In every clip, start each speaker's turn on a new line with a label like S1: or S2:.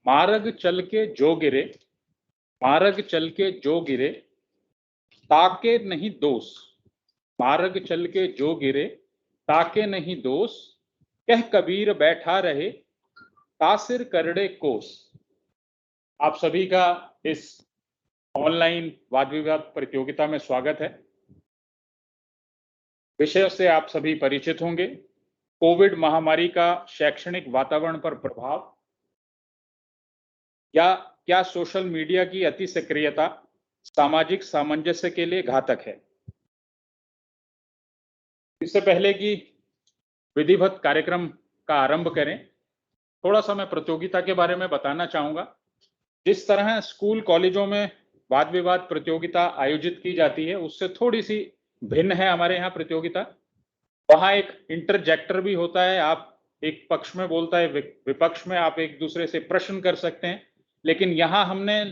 S1: मार्ग चल के जो गिरे, मार्ग चल के जो गिरे, ताके नहीं दोष। मार्ग चल के जो गिरे, ताके नहीं दोष। कह कबीर बैठा रहे, तासिर करड़े कोस। आप सभी का इस ऑनलाइन वाद विवाद प्रतियोगिता में स्वागत है। विषय से आप सभी परिचित होंगे। कोविड महामारी का शैक्षणिक वातावरण पर प्रभाव, या क्या सोशल मीडिया की अति सक्रियता सामाजिक सामंजस्य के लिए घातक है। इससे पहले कि विधिवत कार्यक्रम का आरंभ करें, थोड़ा सा मैं प्रतियोगिता के बारे में बताना चाहूंगा। जिस तरह स्कूल कॉलेजों में वाद विवाद प्रतियोगिता आयोजित की जाती है, उससे थोड़ी सी भिन्न है हमारे यहाँ प्रतियोगिता। वहां एक इंटरजेक्टर भी होता है, आप एक पक्ष में बोलता है, विपक्ष में आप एक दूसरे से प्रश्न कर सकते हैं। लेकिन यहाँ हमने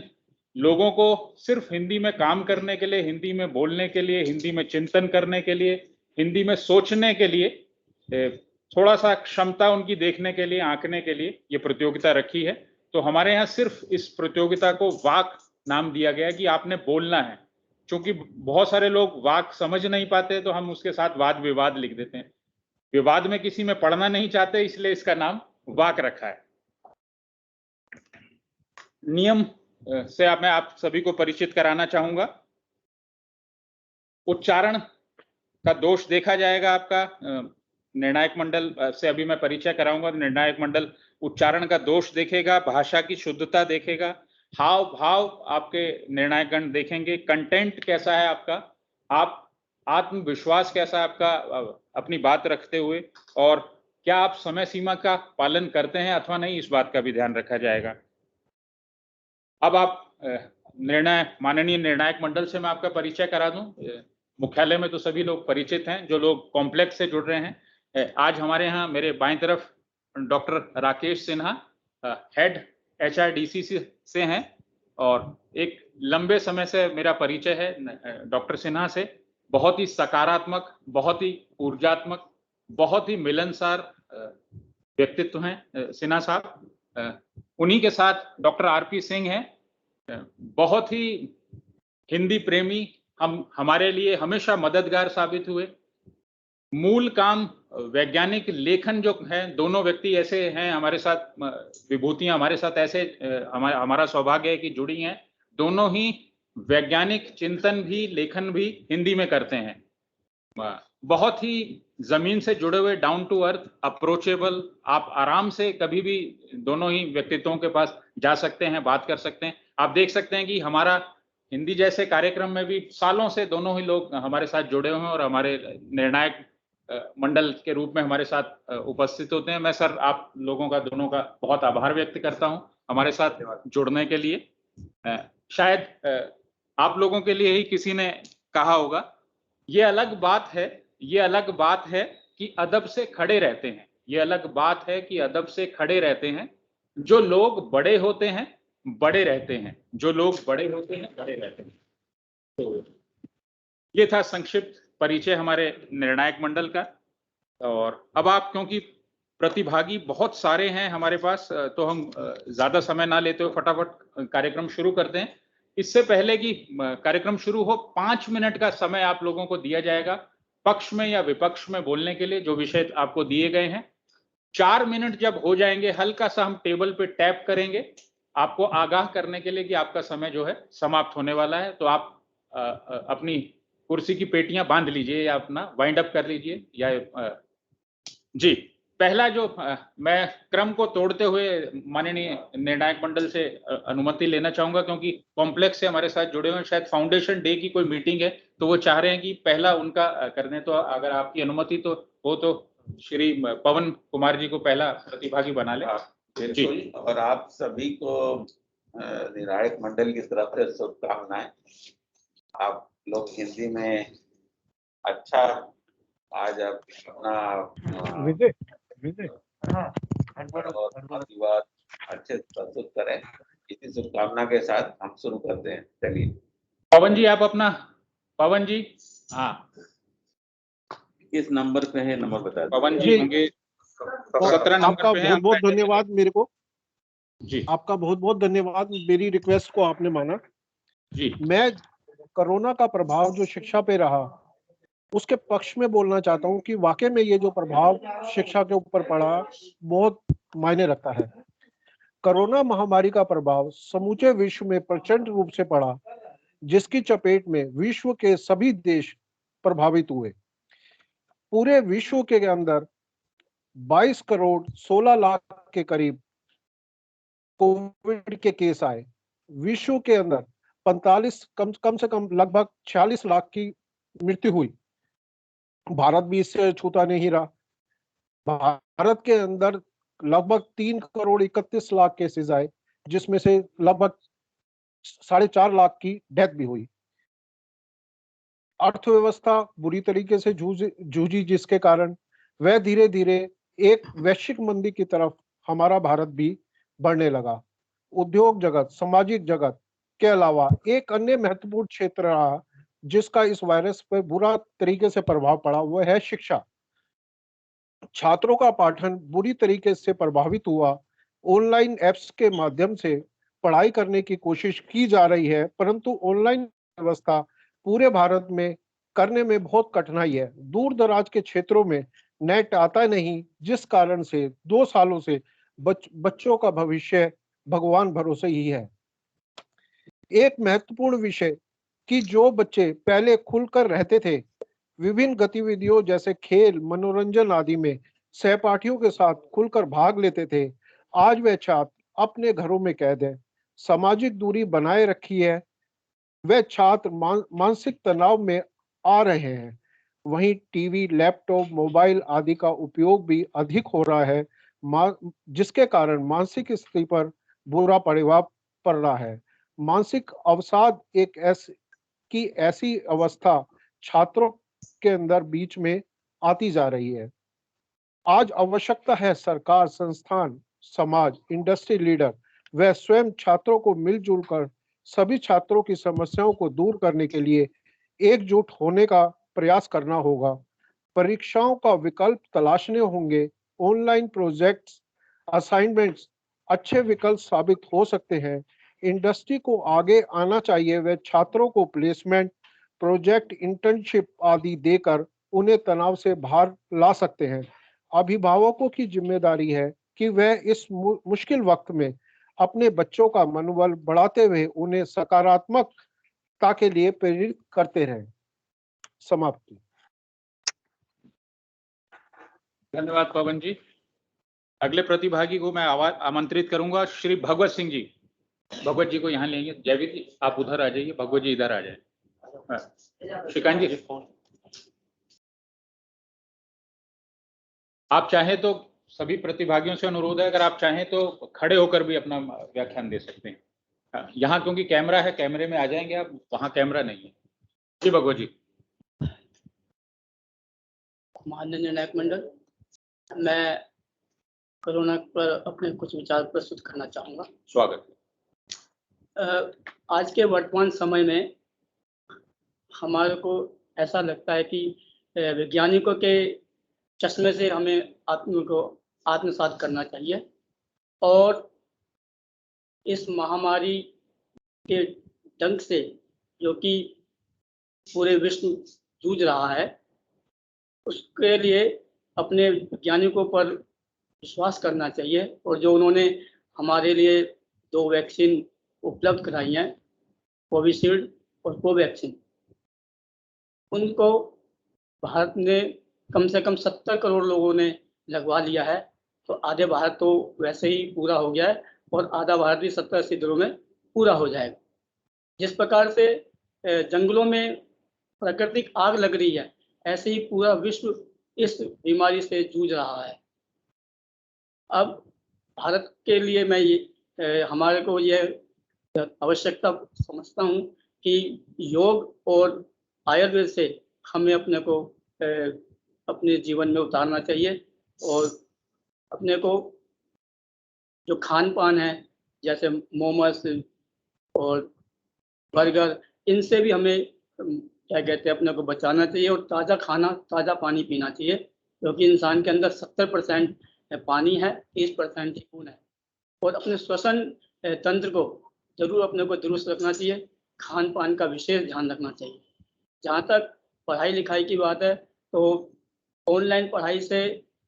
S1: लोगों को सिर्फ हिंदी में काम करने के लिए, हिंदी में बोलने के लिए, हिंदी में चिंतन करने के लिए, हिंदी में सोचने के लिए, थोड़ा सा क्षमता उनकी देखने के लिए, आंकने के लिए ये प्रतियोगिता रखी है। तो हमारे यहाँ सिर्फ इस प्रतियोगिता को वाक नाम दिया गया कि आपने बोलना है। क्योंकि बहुत सारे लोग वाक समझ नहीं पाते, तो हम उसके साथ वाद विवाद लिख देते हैं। विवाद में किसी में पढ़ना नहीं चाहते, इसलिए इसका नाम वाक रखा है। नियम से मैं आप सभी को परिचित कराना चाहूंगा। उच्चारण का दोष देखा जाएगा आपका। निर्णायक मंडल से अभी मैं परिचय कराऊंगा। निर्णायक मंडल उच्चारण का दोष देखेगा, भाषा की शुद्धता देखेगा, हाव भाव आपके निर्णायकगण देखेंगे, कंटेंट कैसा है आपका, आप आत्मविश्वास कैसा है आपका अपनी बात रखते हुए, और क्या आप समय सीमा का पालन करते हैं अथवा नहीं, इस बात का भी ध्यान रखा जाएगा। अब आप माननीय निर्णायक मंडल से मैं आपका परिचय करा दूं। मुख्यालय में तो सभी लोग परिचित हैं, जो लोग कॉम्प्लेक्स से जुड़ रहे हैं। आज हमारे यहाँ मेरे बाईं तरफ doctor Rakesh Sinha, head HRDC से हैं, और एक लंबे समय से मेरा परिचय है डॉक्टर सिन्हा से। बहुत ही सकारात्मक, बहुत ही ऊर्जात्मक, बहुत ही मिलनसार व्यक्तित्व हैं सिन्हा साहब। उन्हीं के साथ डॉक्टर RP सिंह हैं, बहुत ही हिंदी प्रेमी, हमारे लिए हमेशा मददगार साबित हुए। मूल काम वैज्ञानिक लेखन जो है, दोनों व्यक्ति ऐसे हैं हमारे साथ, विभूतियां हमारे साथ ऐसे हमारा सौभाग्य है कि जुड़ी हैं। दोनों ही वैज्ञानिक चिंतन भी, लेखन भी हिंदी में करते हैं। बहुत ही जमीन से जुड़े हुए, डाउन टू अर्थ, अप्रोचेबल। आप आराम से कभी भी दोनों ही व्यक्तित्वों के पास जा सकते हैं, बात कर सकते हैं। आप देख सकते हैं कि हमारा हिंदी जैसे कार्यक्रम में भी सालों से दोनों ही लोग हमारे साथ जुड़े हुए हैं और हमारे निर्णायक मंडल के रूप में हमारे साथ उपस्थित होते हैं। मैं सर आप लोगों का, दोनों का बहुत आभार व्यक्त करता हूं हमारे साथ जुड़ने के लिए। शायद आप लोगों के लिए ही किसी ने कहा होगा, ये अलग बात है, ये अलग बात है कि अदब से खड़े रहते हैं। ये अलग बात है कि अदब से खड़े रहते हैं। जो लोग बड़े होते हैं, बड़े रहते हैं। जो लोग बड़े होते हैं, बड़े रहते हैं। तो ये था संक्षिप्त परिचय हमारे निर्णायक मंडल का। और अब आप, क्योंकि प्रतिभागी बहुत सारे हैं हमारे पास, तो हम ज्यादा समय ना लेते हुए फटाफट कार्यक्रम शुरू करते हैं। इससे पहले कि कार्यक्रम शुरू हो, 5 मिनट का समय आप लोगों को दिया जाएगा पक्ष में या विपक्ष में बोलने के लिए, जो विषय आपको दिए गए हैं। 4 मिनट जब हो जाएंगे, हल्का सा हम टेबल पे टैप करेंगे आपको आगाह करने के लिए कि आपका समय जो है समाप्त होने वाला है। तो आप अपनी कुर्सी की पेटियां बांध लीजिए या अपना वाइंड अप कर लीजिए। या जी, पहला जो मैं क्रम को तोड़ते हुए माननीय निर्णायक मंडल से अनुमति लेना चाहूंगा, क्योंकि कॉम्प्लेक्स से हमारे साथ जुड़े हुए, शायद फाउंडेशन डे की कोई मीटिंग है, तो वो चाह रहे हैं कि पहला उनका करने। तो अगर आपकी अनुमति तो हो, तो श्री पवन कुमार जी को पहला प्रतिभागी बना ले।
S2: जी, और आप सभी को निर्णायक मंडल की तरफ से शुभकामनाएं। आप लोग हिंदी में अच्छा आज आप अपना
S3: विजय
S2: बात अच्छे प्रस्तुत करें। इसी शुभकामना के साथ हम शुरू करते हैं। चलिए
S1: पवन जी, आप अपना, पवन जी, हाँ,
S2: किस नंबर पे है, नंबर बता दें।
S1: पवन जी होंगे 17 नंबर पे।
S3: आपका बहुत बहुत धन्यवाद। मेरे को
S1: जी
S3: आपका बहुत बहुत धन्यवाद, मेरी रिक्वेस्ट को आपने माना।
S1: जी
S3: मैं कोरोना का प्रभाव जो शिक्षा पे रहा उसके पक्ष में बोलना चाहता हूँ कि वाकई में ये जो प्रभाव शिक्षा के ऊपर पड़ा बहुत मायने रखता है। कोरोना महामारी का प्रभाव समूचे विश्व में प्रचंड रूप से पड़ा, जिसकी चपेट में विश्व के सभी देश प्रभावित हुए। पूरे विश्व के अंदर 22 करोड़ 16 लाख के करीब कोविड के केस आए। विश्व के अंदर 45 कम से कम लगभग 46 लाख की मृत्यु हुई। भारत भी इससे छूता नहीं रहा। भारत के अंदर लगभग 3 करोड़ 31 लाख केसेस आए, जिसमें से लगभग 4.5 लाख की डेथ भी हुई। अर्थव्यवस्था बुरी तरीके से जूझी, जिसके कारण वह धीरे धीरे एक वैश्विक मंदी की तरफ हमारा भारत भी बढ़ने लगा। उद्योग जगत, सामाजिक जगत के अलावा एक अन्य महत्वपूर्ण क्षेत्र रहा जिसका इस वायरस पर बुरा तरीके से प्रभाव पड़ा, वह है शिक्षा। छात्रों का पाठन बुरी तरीके से प्रभावित हुआ। ऑनलाइन ऐप्स के माध्यम से पढ़ाई करने की कोशिश की जा रही है, परंतु ऑनलाइन व्यवस्था पूरे भारत में करने में बहुत कठिनाई है। दूर दराज के क्षेत्रों में नेट आता नहीं, जिस कारण से 2 सालों से बच्चों का भविष्य भगवान भरोसे ही है। एक महत्वपूर्ण विषय कि जो बच्चे पहले खुलकर रहते थे, विभिन्न गतिविधियों जैसे खेल, मनोरंजन आदि में सहपाठियों के साथ खुलकर भाग लेते थे, आज वह छात्र अपने घरों में कैद है। सामाजिक दूरी बनाए रखी है, वे छात्र मानसिक तनाव में आ रहे हैं। वहीं टीवी, लैपटॉप, मोबाइल आदि का उपयोग भी अधिक हो रहा है, जिसके कारण मानसिक स्थिति पर बुरा प्रभाव पड़ रहा है। मानसिक अवसाद एक ऐसी अवस्था छात्रों के अंदर बीच में आती जा रही है। आज आवश्यकता है सरकार, संस्थान, समाज, इंडस्ट्री लीडर व स्वयं छात्रों को मिलजुल कर सभी छात्रों की समस्याओं को दूर करने के लिए एकजुट होने का प्रयास करना होगा। परीक्षाओं का विकल्प तलाशने होंगे। ऑनलाइन प्रोजेक्ट्स, असाइनमेंट्स अच्छे विकल्प साबित हो सकते हैं। इंडस्ट्री को आगे आना चाहिए, वे छात्रों को प्लेसमेंट, प्रोजेक्ट, इंटर्नशिप आदि देकर उन्हें तनाव से बाहर ला सकते हैं। अभिभावकों की जिम्मेदारी है कि वह इस मुश्किल वक्त में अपने बच्चों का मनोबल बढ़ाते हुए उन्हें सकारात्मकता के लिए प्रेरित करते रहें। समाप्ति।
S1: धन्यवाद पवन जी। अगले प्रतिभागी को मैं आमंत्रित करूंगा, श्री भगवत सिंह जी। भगवत जी को यहाँ लेंगे। जयवीर जी आप उधर आ जाइए, भगवत जी इधर आ जाए। श्रीकांत जी आप चाहें तो, सभी प्रतिभागियों से अनुरोध है, अगर आप चाहें तो खड़े होकर भी अपना व्याख्यान दे सकते हैं। यहाँ क्योंकि कैमरा है, कैमरे में आ जाएंगे आप, वहाँ कैमरा नहीं है। जी भगवत जी।
S4: माननीय निर्णायक मंडल, मैं कोरोना पर अपने कुछ विचार प्रस्तुत करना चाहूँगा।
S1: स्वागत।
S4: आज के वर्तमान समय में हमारे को ऐसा लगता है कि वैज्ञानिकों के चश्मे से हमें आत्मसात करना चाहिए और इस महामारी के डंक से जो कि पूरे विश्व जूझ रहा है, उसके लिए अपने वैज्ञानिकों पर विश्वास करना चाहिए और जो उन्होंने हमारे लिए 2 वैक्सीन उपलब्ध कराई हैं, कोविशील्ड और कोवैक्सीन, उनको भारत ने कम से कम 70 करोड़ लोगों ने लगवा लिया है। तो आधे भारत तो वैसे ही पूरा हो गया है और आधा भारत भी 70-80 दिनों में पूरा हो जाएगा। जिस प्रकार से जंगलों में प्राकृतिक आग लग रही है, ऐसे ही पूरा विश्व इस बीमारी से जूझ रहा है। अब भारत के लिए मैं हमारे को ये आवश्यकता समझता हूँ कि योग और आयुर्वेद से हमें अपने को अपने जीवन में उतारना चाहिए और अपने को जो खान पान है जैसे मोमोस और बर्गर, इनसे भी हमें क्या कहते हैं अपने को बचाना चाहिए और ताज़ा खाना, ताज़ा पानी पीना चाहिए, क्योंकि इंसान के अंदर 70% पानी है, 30% ही खून है। और अपने श्वसन तंत्र को जरूर अपने को दुरुस्त रखना चाहिए। खान पान का विशेष ध्यान रखना चाहिए। जहाँ तक पढ़ाई लिखाई की बात है, तो ऑनलाइन पढ़ाई से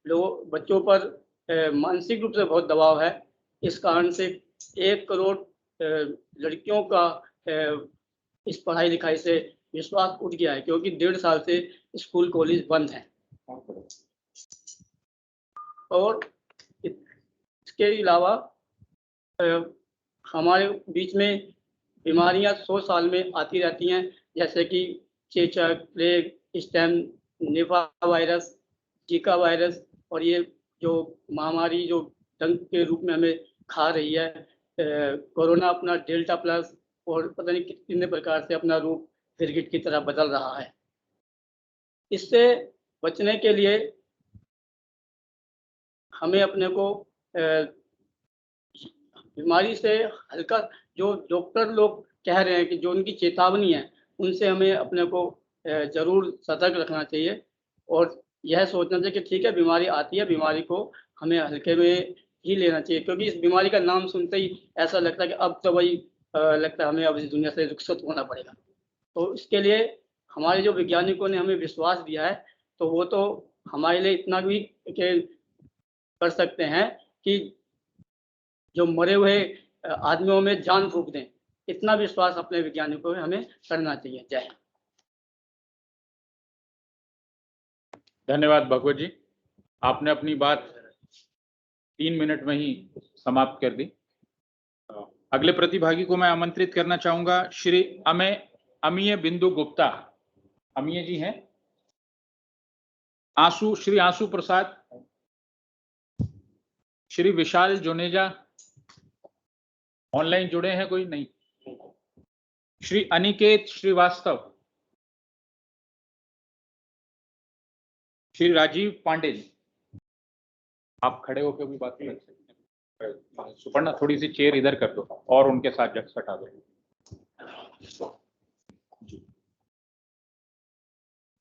S4: बच्चों पर मानसिक रूप से बहुत दबाव है। इस कारण से 1 करोड़ लड़कियों का इस पढ़ाई लिखाई से विश्वास उठ गया है, क्योंकि 1.5 साल से स्कूल कॉलेज बंद हैं। और इसके अलावा हमारे बीच में बीमारियां 100 साल में आती रहती हैं, जैसे कि चेचक, plague, stem, Nipah virus, Zika virus, और ये जो महामारी जो डंक के रूप में हमें खा रही है, कोरोना अपना डेल्टा प्लस और पता नहीं कितने प्रकार से अपना रूप गिरगिट की तरह बदल रहा है। इससे बचने के लिए हमें अपने को बीमारी से हल्का, जो डॉक्टर लोग कह रहे हैं कि जो उनकी चेतावनी है, उनसे हमें अपने को जरूर सतर्क रखना चाहिए और यह सोचना चाहिए कि ठीक है, बीमारी आती है, बीमारी को हमें हल्के में ही लेना चाहिए, क्योंकि इस बीमारी का नाम सुनते ही ऐसा लगता है कि अब तो वही लगता है हमें अब इस दुनिया से रुखसत होना पड़ेगा। तो इसके लिए हमारे जो वैज्ञानिकों ने हमें विश्वास दिया है, तो वो तो हमारे लिए इतना भी कर सकते हैं कि जो मरे हुए आदमियों में जान फूंक दें। इतना विश्वास अपने वैज्ञानिकों में हमें करना चाहिए। जय हिंद।
S1: धन्यवाद भगवत जी, आपने अपनी बात 3 मिनट में ही समाप्त कर दी। अगले प्रतिभागी को मैं आमंत्रित करना चाहूंगा, श्री अमीय बिंदु गुप्ता। अमीय जी हैं। श्री आंसू प्रसाद, श्री विशाल जुनेजा, ऑनलाइन जुड़े हैं कोई? नहीं। श्री अनिकेत श्रीवास्तव, श्री राजीव पांडे जी, आप खड़े होकर भी बात कर सकते हैं। सुपर्णा, थोड़ी सी चेयर इधर कर दो और उनके साथ जगह हटा दो जी।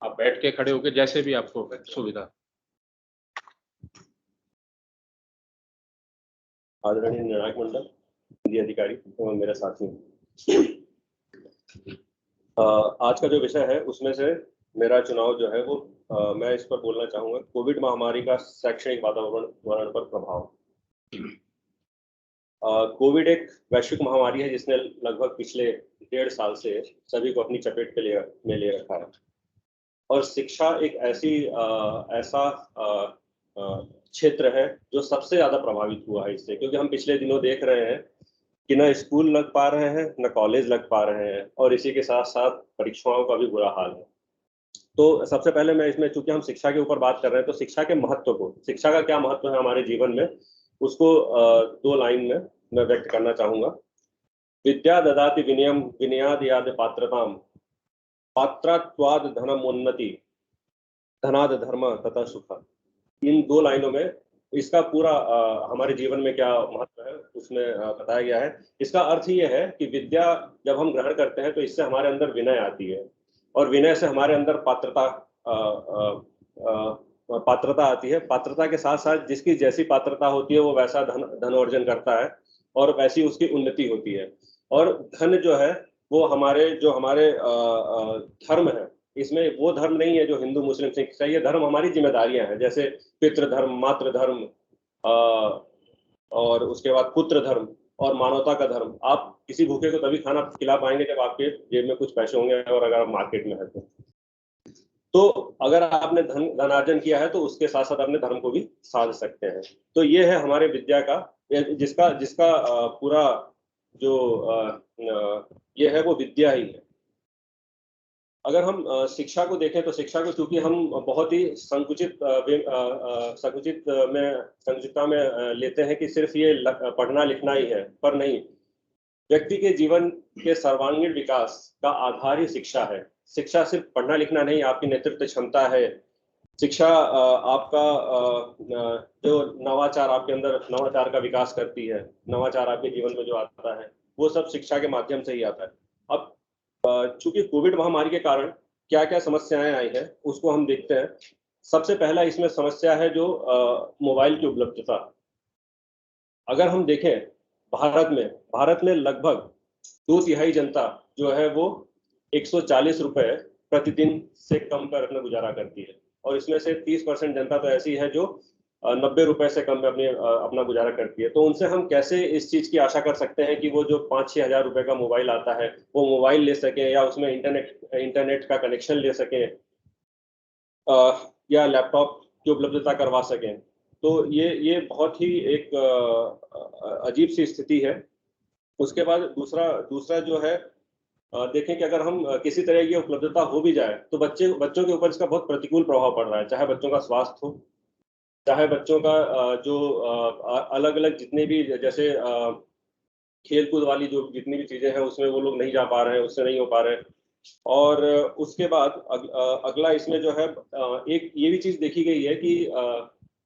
S1: आप बैठ के खड़े होकर जैसे भी आपको सुविधा।
S5: आदरणीय निर्णायक मंडल, हिंदी अधिकारी एवं मेरे साथी, आज का जो विषय है उसमें से मेरा चुनाव जो है वो मैं इस पर बोलना चाहूंगा, कोविड महामारी का शैक्षणिक वातावरण पर प्रभाव। कोविड एक वैश्विक महामारी है जिसने लगभग पिछले 1.5 साल से सभी को अपनी चपेट में ले रखा है, और शिक्षा एक ऐसा क्षेत्र है जो सबसे ज्यादा प्रभावित हुआ है इससे, क्योंकि हम पिछले दिनों देख रहे हैं कि न स्कूल लग पा रहे हैं, न कॉलेज लग पा रहे हैं, और इसी के साथ साथ परीक्षाओं का भी बुरा हाल है। तो सबसे पहले मैं इसमें, चूंकि हम शिक्षा के ऊपर बात कर रहे हैं, तो शिक्षा के महत्व को, शिक्षा का क्या महत्व है हमारे जीवन में, उसको 2 लाइन में मैं व्यक्त करना चाहूंगा। विद्या ददाति विनयम विनयाद याद पात्रताम, पात्रात्वाद धनमोन्नति, धनाद धर्म तथा सुख। इन 2 लाइनों में इसका पूरा हमारे जीवन में क्या महत्व है उसमें बताया गया है। इसका अर्थ ये है कि विद्या जब हम ग्रहण करते हैं तो इससे हमारे अंदर विनय आती है, और विनय से हमारे अंदर पात्रता आती है। पात्रता के साथ साथ जिसकी जैसी पात्रता होती है वो वैसा धन अर्जन करता है, और वैसी उसकी उन्नति होती है। और धन जो है वो हमारे धर्म है, इसमें वो धर्म नहीं है जो हिंदू मुस्लिम सिख ईसाई, ये धर्म हमारी जिम्मेदारियां हैं, जैसे पितृधर्म, मातृधर्म, और उसके बाद पुत्र धर्म और मानवता का धर्म। आप किसी भूखे को तभी खाना खिला पाएंगे जब आपके जेब में कुछ पैसे होंगे और अगर आप मार्केट में हैं तो अगर आपने धनार्जन किया है तो उसके साथ साथ अपने धर्म को भी साध सकते हैं। तो ये है हमारे विद्या का, जिसका पूरा जो ये है वो विद्या ही है। अगर हम शिक्षा को देखें तो शिक्षा को चूंकि हम बहुत ही संकुचितता में लेते हैं कि सिर्फ ये पढ़ना लिखना ही है, पर नहीं, व्यक्ति के जीवन के सर्वांगीण विकास का आधार ही शिक्षा है। शिक्षा सिर्फ पढ़ना लिखना नहीं, आपकी नेतृत्व क्षमता है। शिक्षा आपका जो नवाचार, आपके अंदर नवाचार का विकास करती है, नवाचार आपके जीवन में जो आता है वो सब शिक्षा के माध्यम से ही आता है। अब चूंकि कोविड महामारी के कारण क्या क्या समस्याएं आई हैं उसको हम देखते हैं। सबसे पहला इसमें समस्या है जो मोबाइल की उपलब्धता। अगर हम देखें भारत में लगभग 2/3 जनता जो है वो 140 रुपए प्रतिदिन से कम पर अपना गुजारा करती है, और इसमें से 30% जनता तो ऐसी है जो 90 रुपए से कम में अपना गुजारा करती है। तो उनसे हम कैसे इस चीज की आशा कर सकते हैं कि वो जो 5-6 हजार रुपए का मोबाइल आता है वो मोबाइल ले सकें, या उसमें इंटरनेट का कनेक्शन ले सकें, या लैपटॉप की उपलब्धता करवा सकें। तो ये बहुत ही एक अजीब सी स्थिति है। उसके बाद दूसरा जो है, देखें कि अगर हम किसी तरह की उपलब्धता हो भी जाए तो बच्चों के ऊपर इसका बहुत प्रतिकूल प्रभाव पड़ रहा है, चाहे बच्चों का स्वास्थ्य हो, चाहे बच्चों का जो अलग अलग जितने भी, जैसे खेल कूद वाली जो जितनी भी चीजें हैं उसमें वो लोग नहीं जा पा रहे हैं, उससे नहीं हो पा रहे हैं। और उसके बाद अगला इसमें जो है, एक ये भी चीज देखी गई है कि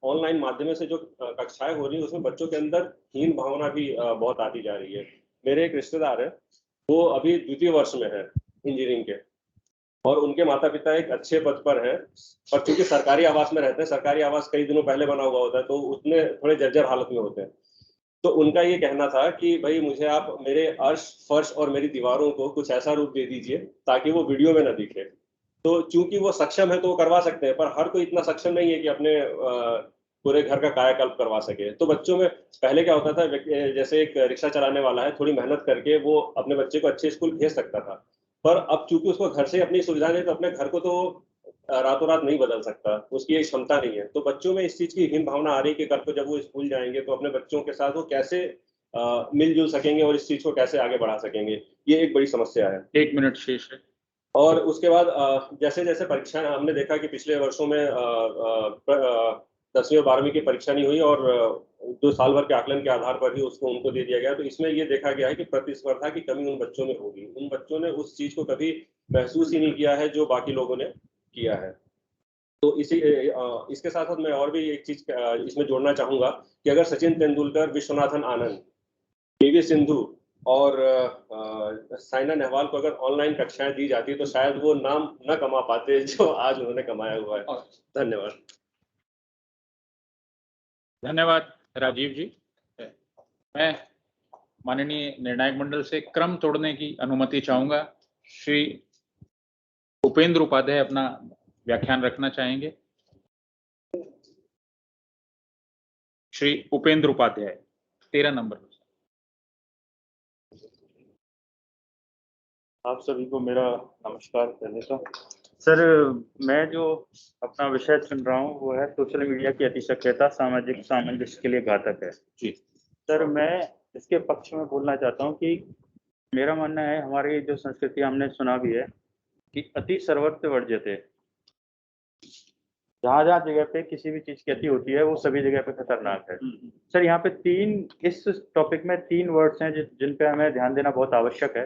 S5: ऑनलाइन माध्यम से जो कक्षाएं हो रही है उसमें बच्चों के अंदर हीन भावना भी बहुत आती जा रही है। मेरे एक रिश्तेदार है, वो अभी 2य वर्ष में है इंजीनियरिंग के, और उनके माता पिता एक अच्छे पद पर हैं, और चूंकि सरकारी आवास में रहते हैं, सरकारी आवास कई दिनों पहले बना हुआ होता है तो उसमें थोड़े जर्जर हालत में होते हैं। तो उनका ये कहना था कि भाई मुझे आप मेरे अर्श फर्श और मेरी दीवारों को कुछ ऐसा रूप दे दीजिए ताकि वो वीडियो में ना दिखे। तो चूंकि वो सक्षम है तो वो करवा सकते हैं, पर हर कोई इतना सक्षम नहीं है कि अपने पूरे घर का कायाकल्प करवा सके। तो बच्चों में पहले क्या होता था, जैसे एक रिक्शा चलाने वाला है, थोड़ी मेहनत करके वो अपने बच्चे को अच्छे स्कूल भेज सकता था, पर अब चूंकि उसको घर से अपनी सुविधा नहीं, तो अपने घर को तो रातों रात नहीं बदल सकता, उसकी एक क्षमता नहीं है। तो बच्चों में इस चीज की हीन भावना आ रही है कि कल को जब वो स्कूल जाएंगे तो अपने बच्चों के साथ वो कैसे मिलजुल सकेंगे और इस चीज को कैसे आगे बढ़ा सकेंगे, ये एक बड़ी समस्या है।
S1: 1 मिनट शेष है।
S5: और उसके बाद जैसे जैसे परीक्षाएं, हमने देखा कि पिछले वर्षों में 10वीं और 12वीं की परीक्षा नहीं हुई, और जो साल भर के आकलन के आधार पर ही उसको उनको दे दिया गया। तो इसमें ये देखा गया है कि प्रतिस्पर्धा की कमी उन बच्चों में होगी, उन बच्चों ने उस चीज को कभी महसूस ही नहीं किया है जो बाकी लोगों ने किया है। तो इसके साथ साथ मैं और भी एक चीज इसमें जोड़ना चाहूंगा कि अगर सचिन तेंदुलकर, विश्वनाथन आनंद, पीवी सिंधु और साइना नेहवाल को अगर ऑनलाइन कक्षाएं दी जाती तो शायद वो नाम न कमा पाते जो आज उन्होंने कमाया हुआ है। धन्यवाद।
S1: धन्यवाद राजीव जी। मैं माननीय निर्णायक मंडल से क्रम तोड़ने की अनुमति चाहूंगा। श्री उपेंद्र उपाध्याय अपना व्याख्यान रखना चाहेंगे। श्री उपेंद्र उपाध्याय, 13 नंबर।
S6: आप सभी को मेरा नमस्कार पहले तो। सर, मैं जो अपना विषय चुन रहा हूँ वो है सोशल मीडिया की अतिसक्रियता सामाजिक सामंजस्य के लिए घातक है।
S1: जी
S6: सर, मैं इसके पक्ष में बोलना चाहता हूँ कि मेरा मानना है, हमारी जो संस्कृति हमने सुना भी है कि अति सर्वत्र वर्ज्यते। जहाँ जहाँ जगह पे किसी भी चीज की अति होती है वो सभी जगह पे खतरनाक है। सर, यहाँ पे इस टॉपिक में 3 वर्ड्स हैं जिन पे हमें ध्यान देना बहुत आवश्यक है।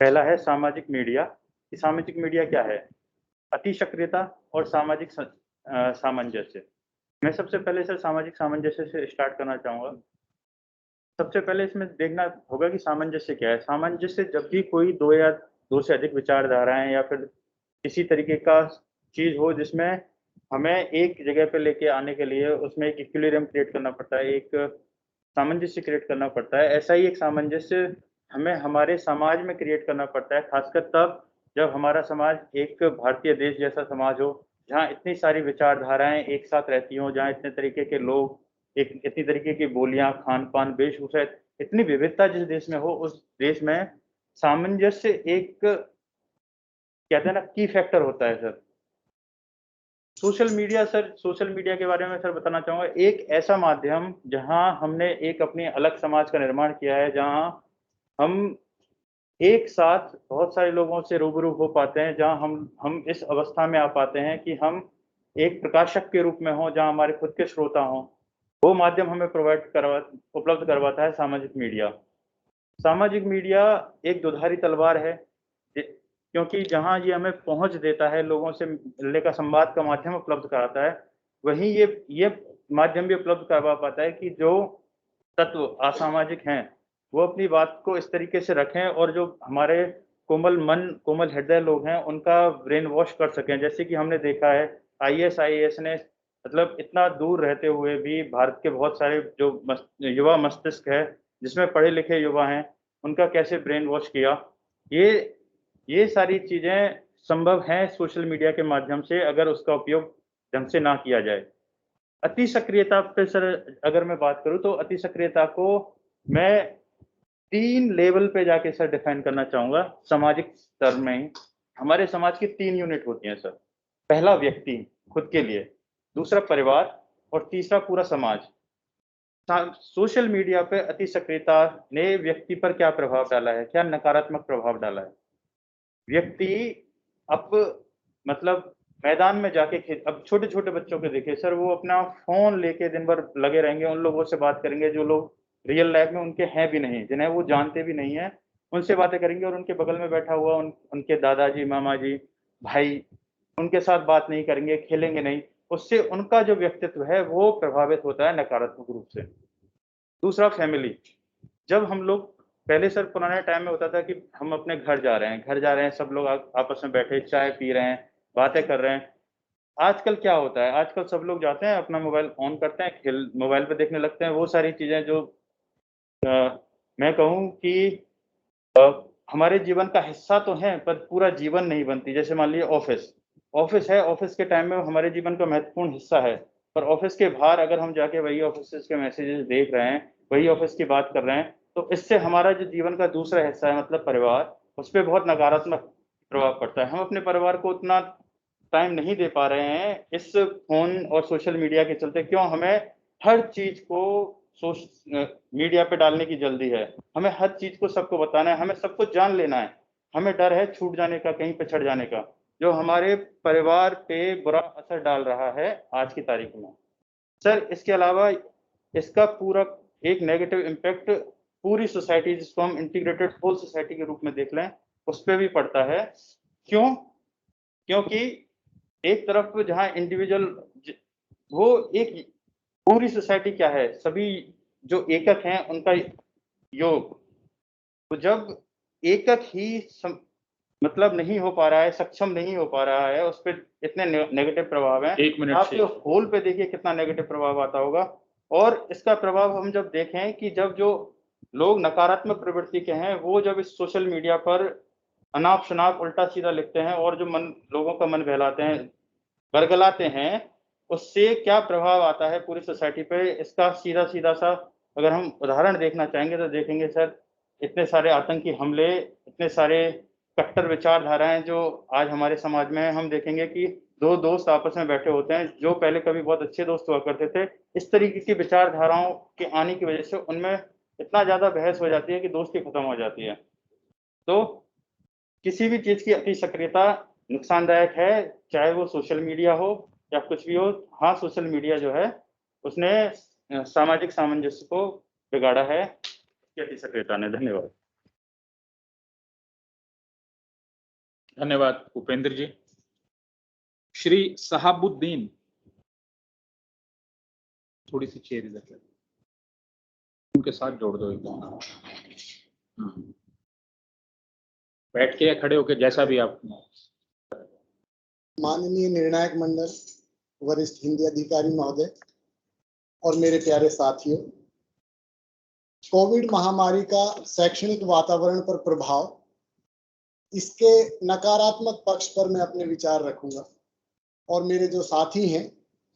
S6: पहला है सामाजिक मीडिया। सामाजिक मीडिया क्या है? अति सक्रियता और सामाजिक सामंजस्य। मैं सबसे पहले सर सामाजिक सामंजस्य से स्टार्ट करना चाहूँगा। सबसे पहले इसमें देखना होगा कि सामंजस्य क्या है। सामंजस्य जब भी कोई 2 या 2 से अधिक विचारधाराएं या फिर किसी तरीके का चीज हो जिसमें हमें एक जगह पे लेके आने के लिए उसमें एक इक्विलिब्रियम क्रिएट करना पड़ता है, एक सामंजस्य क्रिएट करना पड़ता है। ऐसा ही एक सामंजस्य हमें हमारे समाज में क्रिएट करना पड़ता है, खासकर तब जब हमारा समाज एक भारतीय देश जैसा समाज हो, जहाँ इतनी सारी विचारधाराएं एक साथ रहती हों, जहाँ इतने तरीके के लोग, एक इतनी तरीके की बोलियां, खान पान, वेशभूषा, इतनी विविधता जिस देश में हो, उस देश में सामंजस्य एक, कहते हैं ना, की फैक्टर होता है। सर, सोशल मीडिया के बारे में सर बताना चाहूँगा। एक ऐसा माध्यम जहाँ हमने एक अपनी अलग समाज का निर्माण किया है, जहाँ हम एक साथ बहुत सारे लोगों से रूबरू हो पाते हैं, जहाँ हम इस अवस्था में आ पाते हैं कि हम एक प्रकाशक के रूप में हों, जहाँ हमारे खुद के श्रोता हों। वो माध्यम हमें उपलब्ध करवाता है सामाजिक मीडिया। सामाजिक मीडिया एक दुधारी तलवार है, क्योंकि जहाँ ये हमें पहुंच देता है, लोगों से मिलने का, संवाद का माध्यम उपलब्ध कराता है, वहीं ये माध्यम भी उपलब्ध करवा पाता है कि जो तत्व असामाजिक हैं वो अपनी बात को इस तरीके से रखें और जो हमारे कोमल मन, कोमल हृदय लोग हैं उनका ब्रेन वॉश कर सकें। जैसे कि हमने देखा है IAS IAS ने मतलब इतना दूर रहते हुए भी भारत के बहुत सारे जो युवा मस्तिष्क है, जिसमें पढ़े लिखे युवा हैं, उनका कैसे ब्रेन वॉश किया, ये सारी चीजें संभव हैं सोशल मीडिया के माध्यम से, अगर उसका उपयोग ढंग से ना किया जाए। अति सक्रियता पे सर अगर मैं बात करूं तो अति सक्रियता को मैं 3 लेवल पे जाके सर डिफाइन करना चाहूंगा सामाजिक स्तर में ही। हमारे समाज की 3 यूनिट होती हैं सर। पहला व्यक्ति खुद के लिए, दूसरा परिवार और तीसरा पूरा समाज। सोशल मीडिया पे अति सक्रियता ने व्यक्ति पर क्या प्रभाव डाला है, क्या नकारात्मक प्रभाव डाला है। व्यक्ति अब मतलब मैदान में जाके अब छोटे छोटे बच्चों के देखिए सर, वो अपना फोन लेके दिन भर लगे रहेंगे, उन लोगों से बात करेंगे जो लोग रियल लाइफ में उनके हैं भी नहीं, जिन्हें वो जानते भी नहीं है, उनसे बातें करेंगे, और उनके बगल में बैठा हुआ उनके दादाजी, मामा जी, भाई, उनके साथ बात नहीं करेंगे, खेलेंगे नहीं। उससे उनका जो व्यक्तित्व है वो प्रभावित होता है नकारात्मक रूप से। दूसरा फैमिली। जब हम लोग पहले सर पुराने टाइम में होता था कि हम अपने घर जा रहे हैं, सब लोग आपस में बैठे चाय पी रहे हैं, बातें कर रहे हैं। आजकल क्या होता है, आजकल सब लोग जाते हैं, अपना मोबाइल ऑन करते हैं, मोबाइल पे देखने लगते हैं। वो सारी चीजें जो मैं कहूँ कि हमारे जीवन का हिस्सा तो है, पर पूरा जीवन नहीं बनती। जैसे मान लीजिए ऑफिस है, ऑफिस के टाइम में हमारे जीवन का महत्वपूर्ण हिस्सा है, पर ऑफिस के बाहर अगर हम जाके वही ऑफिस के मैसेजेस देख रहे हैं, वही ऑफिस की बात कर रहे हैं, तो इससे हमारा जो जीवन का दूसरा हिस्सा है मतलब परिवार, उस पर बहुत नकारात्मक प्रभाव पड़ता है। हम अपने परिवार को उतना टाइम नहीं दे पा रहे हैं इस फोन और सोशल मीडिया के चलते। क्यों? हमें हर चीज को मीडिया पे डालने की जल्दी है, हमें हर चीज को सबको बताना है, हमें सब कुछ जान लेना है, हमें डर है छूट जाने का, कहीं पिछड़ जाने का, जो हमारे परिवार पे बुरा असर डाल रहा है आज की तारीख में। सर इसके अलावा इसका पूरा एक नेगेटिव इम्पैक्ट पूरी सोसाइटी, जिसको हम इंटीग्रेटेड होल सोसाइटी के रूप में देख लें, उस पर भी पड़ता है। क्यों? क्योंकि एक तरफ जहां इंडिविजुअल, वो एक पूरी सोसाइटी क्या है, सभी जो एकक हैं उनका योग, तो जब एकक ही मतलब नहीं हो पा रहा है, सक्षम नहीं हो पा रहा है, उस पर इतने नेगेटिव प्रभाव हैं।
S1: 1 मिनट
S6: आपके होल पे देखिए कितना नेगेटिव प्रभाव आता होगा। और इसका प्रभाव हम जब देखें कि जब जो लोग नकारात्मक प्रवृत्ति के हैं, वो जब इस सोशल मीडिया पर अनाप शनाप उल्टा सीधा लिखते हैं और जो लोगों का मन बहलाते हैं, बरगलाते हैं, उससे क्या प्रभाव आता है पूरी सोसाइटी पे, इसका सीधा सीधा सा अगर हम उदाहरण देखना चाहेंगे तो देखेंगे सर, इतने सारे आतंकी हमले, इतने सारे कट्टर विचारधाराएं जो आज हमारे समाज में है। हम देखेंगे कि 2 दोस्त आपस में बैठे होते हैं, जो पहले कभी बहुत अच्छे दोस्त हुआ करते थे, इस तरीके की विचारधाराओं के आने की वजह से उनमें इतना ज्यादा बहस हो जाती है कि दोस्ती खत्म हो जाती है। तो किसी भी चीज की अति सक्रियता नुकसानदायक है, चाहे वो सोशल मीडिया हो या कुछ भी हो। हाँ, सोशल मीडिया जो है उसने सामाजिक सामंजस्य को बिगाड़ा है अति सक्रियता ने। धन्यवाद।
S1: धन्यवाद उपेंद्र जी। श्री सहाबुद्दीन, थोड़ी सी चेयर इधर कर, उनके साथ जोड़ दो एकदम। बैठ के या खड़े होके, जैसा भी आप।
S7: माननीय निर्णायक मंडल, वरिष्ठ हिंदी अधिकारी महोदय और मेरे प्यारे साथियों, कोविड महामारी का शैक्षणिक वातावरण पर प्रभाव, इसके नकारात्मक पक्ष पर मैं अपने विचार रखूंगा और मेरे जो साथी हैं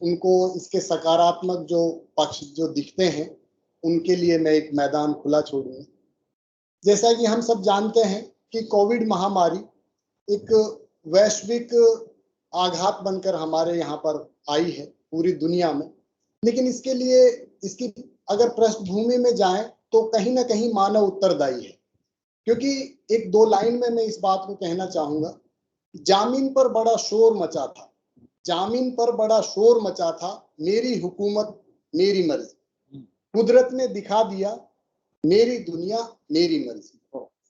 S7: उनको इसके सकारात्मक जो पक्ष जो दिखते हैं उनके लिए मैं एक मैदान खुला छोड़ूंगा। जैसा कि हम सब जानते हैं कि कोविड महामारी एक वैश्विक आघात बनकर हमारे यहाँ पर आई है पूरी दुनिया में, लेकिन इसके लिए इसकी अगर पृष्ठभूमि में जाएं तो कहीं ना कहीं मानव उत्तरदायी है। क्योंकि एक 2 लाइन में मैं इस बात को कहना चाहूंगा, जामीन पर बड़ा शोर मचा था, जामीन पर बड़ा शोर मचा था, मेरी हुकूमत मेरी मर्जी, कुदरत ने दिखा दिया मेरी दुनिया मेरी मर्जी।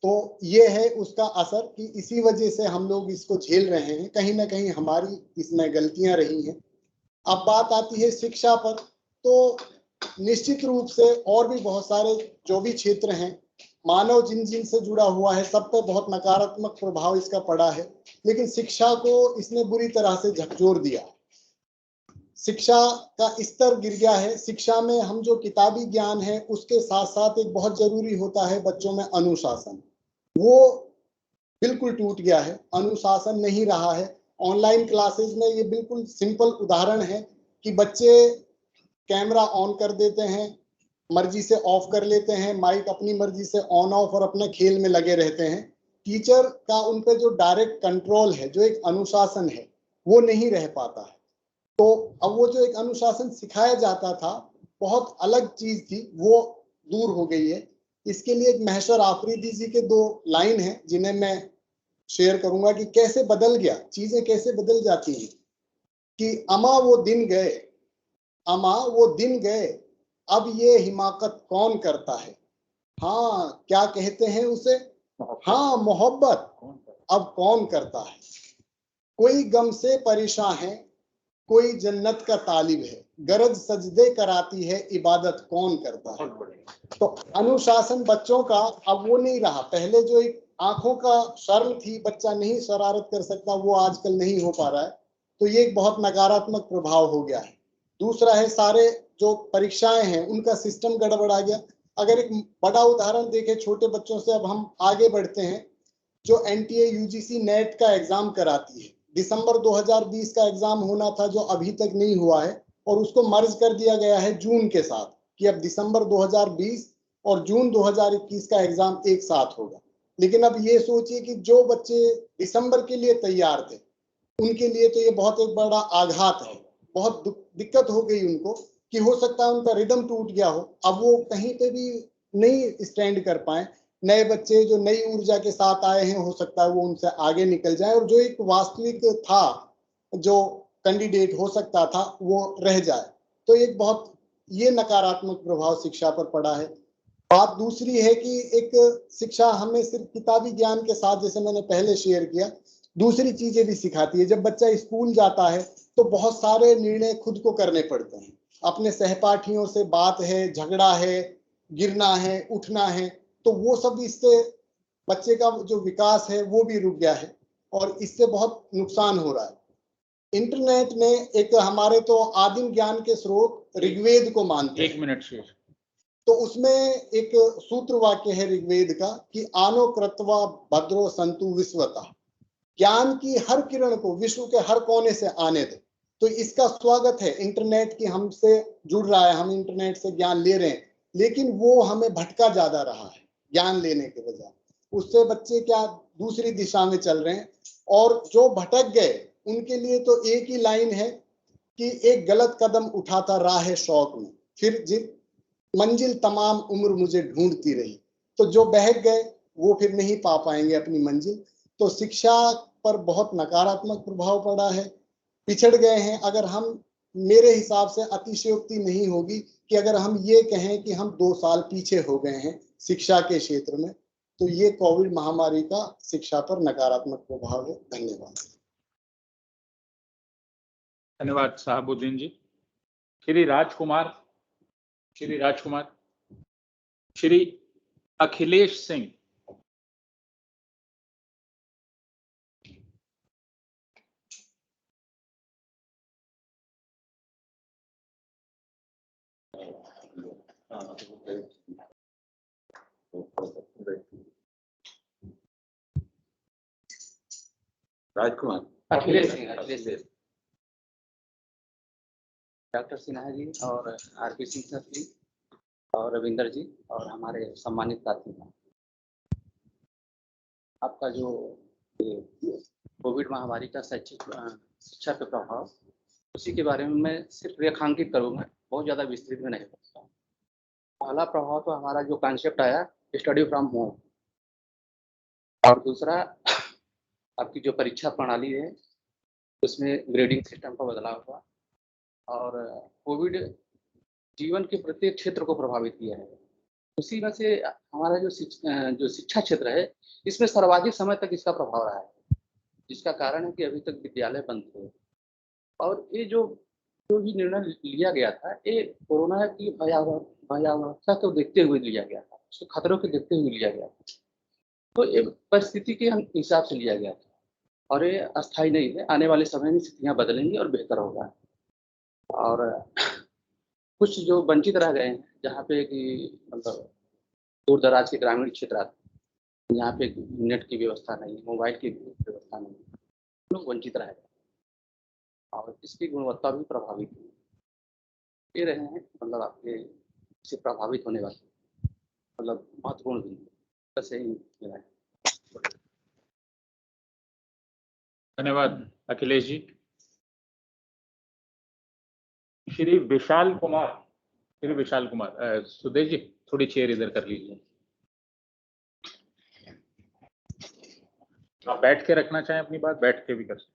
S7: तो ये है उसका असर कि इसी वजह से हम लोग इसको झेल रहे हैं, कहीं ना कहीं हमारी इसमें गलतियां रही हैं। अब बात आती है शिक्षा पर, तो निश्चित रूप से और भी बहुत सारे जो भी क्षेत्र हैं, मानव जिन से जुड़ा हुआ है, सब पे बहुत नकारात्मक प्रभाव इसका पड़ा है, लेकिन शिक्षा को इसने बुरी तरह से झकझोर दिया। शिक्षा का स्तर गिर गया है। शिक्षा में हम जो किताबी ज्ञान है उसके साथ साथ एक बहुत जरूरी होता है बच्चों में अनुशासन, वो बिल्कुल टूट गया है, अनुशासन नहीं रहा है। ऑनलाइन क्लासेस में ये बिल्कुल सिंपल उदाहरण है कि बच्चे कैमरा ऑन कर देते हैं, मर्जी से ऑफ कर लेते हैं, माइक अपनी मर्जी से ऑन ऑफ और अपने खेल में लगे रहते हैं। टीचर का उन पे जो डायरेक्ट कंट्रोल है, जो एक अनुशासन है, वो नहीं रह पाता है। तो अब वो जो एक अनुशासन सिखाया जाता था, बहुत अलग चीज थी, वो दूर हो गई है। इसके लिए एक महशर आफरीदी जी के 2 लाइन हैं जिन्हें मैं शेयर करूंगा कि कैसे बदल गया, चीजें कैसे बदल जाती हैं। कि अमा वो दिन गए, अमा वो दिन गए, अब ये हिमाकत कौन करता है। हाँ, क्या कहते हैं उसे, हाँ मोहब्बत अब कौन करता है। कोई गम से परेशान है, कोई जन्नत का तालिब है, गरज सजदे कराती है, इबादत कौन करता है। तो अनुशासन बच्चों का अब वो नहीं रहा। पहले जो एक आंखों का शर्म थी, बच्चा नहीं शरारत कर सकता, वो आजकल नहीं हो पा रहा है। तो ये एक बहुत नकारात्मक प्रभाव हो गया है। दूसरा है, सारे जो परीक्षाएं हैं उनका सिस्टम गड़बड़ा गया। अगर एक बड़ा उदाहरण देखें छोटे बच्चों से, अब हम आगे बढ़ते हैं, जो एनटीए यूजीसी नेट का एग्जाम कराती है, दिसंबर 2020 का एग्जाम होना था जो अभी तक नहीं हुआ है, और उसको मर्ज कर दिया गया है जून के साथ कि अब दिसंबर 2020 और जून 2021 का एग्जाम एक साथ होगा। लेकिन अब ये सोचिए कि जो बच्चे दिसंबर के लिए तैयार थे उनके लिए तो ये बहुत एक बड़ा आघात है, बहुत दिक्कत हो गई उनको कि हो सकता है उनका रिदम टूट गया हो, अब वो कहीं पे भी नहीं स्टैंड कर पाए। नए बच्चे जो नई ऊर्जा के साथ आए हैं, हो सकता है वो उनसे आगे निकल जाए और जो एक वास्तविक था, जो कैंडिडेट हो सकता था, वो रह जाए। तो एक बहुत ये नकारात्मक प्रभाव शिक्षा पर पड़ा है। बात दूसरी है कि एक शिक्षा हमें सिर्फ किताबी ज्ञान के साथ, जैसे मैंने पहले शेयर किया, दूसरी चीजें भी सिखाती है। जब बच्चा स्कूल जाता है तो बहुत सारे निर्णय खुद को करने पड़ते हैं, अपने सहपाठियों से बात है, झगड़ा है, गिरना है, उठना है, तो वो सब इससे बच्चे का जो विकास है वो भी रुक गया है और इससे बहुत नुकसान हो रहा है। इंटरनेट ने एक, हमारे तो आदिम ज्ञान के स्रोत ऋग्वेद को मानते हैं।
S1: 1 मिनट शेष।
S7: तो उसमें एक सूत्र वाक्य है ऋग्वेद का कि आनो कृत्वा भद्रो संतु विश्वता, ज्ञान की हर किरण को विश्व के हर कोने से आने दे। तो इसका स्वागत है, इंटरनेट की हमसे जुड़ रहा है, हम इंटरनेट से ज्ञान ले रहे हैं, लेकिन वो हमें भटका ज्यादा रहा है ज्ञान लेने के बजाय। उससे बच्चे क्या दूसरी दिशा में चल रहे हैं, और जो भटक गए उनके लिए तो एक ही लाइन है कि एक गलत कदम उठाता राह शौक में, फिर मंजिल तमाम उम्र मुझे ढूंढती रही। तो जो बहक गए वो फिर नहीं पा पाएंगे अपनी मंजिल। तो शिक्षा पर बहुत नकारात्मक प्रभाव पड़ा है, पिछड़ गए हैं। अगर हम, मेरे हिसाब से अतिशयोक्ति नहीं होगी कि अगर हम ये कहें कि हम 2 साल पीछे हो गए हैं शिक्षा के क्षेत्र में, तो ये कोविड महामारी का शिक्षा पर नकारात्मक प्रभाव है। धन्यवाद।
S1: धन्यवाद साहबुद्दीन जी। श्री राजकुमार, श्री अखिलेश सिंह।
S2: राजकुमार,
S8: अखिलेश सिंह, डॉक्टर सिन्हा जी और आरपी सिंह सर जी और रविंदर जी और हमारे सम्मानित साथी हैं। आपका जो कोविड महामारी का शिक्षा पे प्रभाव, उसी के बारे में मैं सिर्फ रेखांकित करूंगा, बहुत ज़्यादा विस्तृत में नहीं करूँगा। पहला प्रभाव तो हमारा जो कॉन्सेप्ट आया, स्टडी फ्रॉम होम, और दूसरा आपकी जो परीक्षा प्रणाली है उसमें ग्रेडिंग सिस्टम का बदलाव हुआ, और कोविड जीवन के प्रत्येक क्षेत्र को प्रभावित किया है। उसी में से हमारा जो शिक्षा क्षेत्र है, इसमें सर्वाधिक समय तक इसका प्रभाव रहा है, जिसका कारण है कि अभी तक विद्यालय बंद थे। और ये जो भी निर्णय लिया गया था, ये कोरोना की भयावहता को देखते हुए लिया गया था, उसके खतरों को देखते हुए लिया गया था। तो ये परिस्थिति के हिसाब से लिया गया था, और ये अस्थायी नहीं है। आने वाले समय में स्थितियाँ बदलेंगी और बेहतर होगा। और कुछ जो वंचित रह गए हैं, जहाँ पे कि मतलब दूर दराज के ग्रामीण क्षेत्र आते हैं, यहाँ पे नेट की व्यवस्था नहीं, मोबाइल की व्यवस्था नहीं, लोग वंचित रह गए और इसकी गुणवत्ता भी प्रभावित हुई। ये रहे हैं मतलब आपके इससे प्रभावित होने वाले मतलब महत्वपूर्ण बिंदु। बस यही मेरा है।
S1: धन्यवाद अखिलेश जी। श्री विशाल कुमार, सुदेश जी थोड़ी चेयर इधर कर लीजिए। आप बैठ के रखना चाहें अपनी बात, बैठ के भी कर सकते।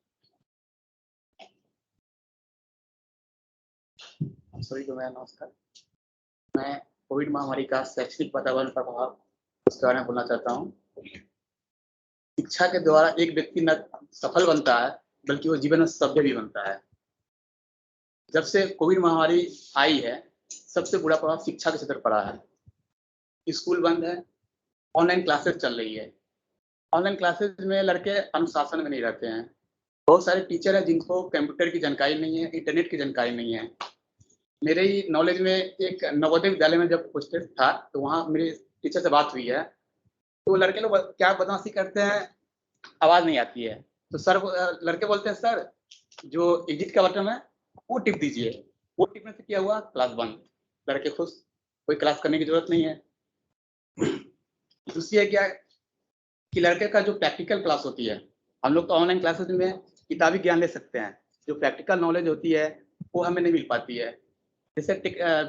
S8: सभी को मेरा नमस्कार। मैं कोविड महामारी का शैक्षणिक वातावरण प्रभाव उसके बारे में बोलना चाहता हूँ। शिक्षा के द्वारा एक व्यक्ति न सफल बनता है बल्कि वो जीवन में सभ्य भी बनता है। जब से कोविड महामारी आई है, सबसे बुरा प्रभाव शिक्षा के क्षेत्र पर पड़ा है। स्कूल बंद है, ऑनलाइन क्लासेस चल रही है। ऑनलाइन क्लासेस में लड़के अनुशासन में नहीं रहते हैं। बहुत सारे टीचर हैं जिनको कंप्यूटर की जानकारी नहीं है, इंटरनेट की जानकारी नहीं है। मेरे ही नॉलेज में एक नवोदय विद्यालय में जब पोस्टेड था तो वहाँ मेरी टीचर से बात हुई है, तो लड़के लोग क्या बदमाशी करते हैं, आवाज़ नहीं आती है तो सर लड़के बोलते हैं सर जो एग्जिट का बटन है वो टिप दीजिए। वो टिपने से क्या हुआ, क्लास बंद। लड़के खुश, कोई क्लास करने की जरूरत नहीं है। दूसरी है क्या कि लड़के का जो प्रैक्टिकल क्लास होती है, हम लोग तो ऑनलाइन क्लासेस में किताबी ज्ञान ले सकते हैं, जो प्रैक्टिकल नॉलेज होती है वो हमें नहीं मिल पाती है। जैसे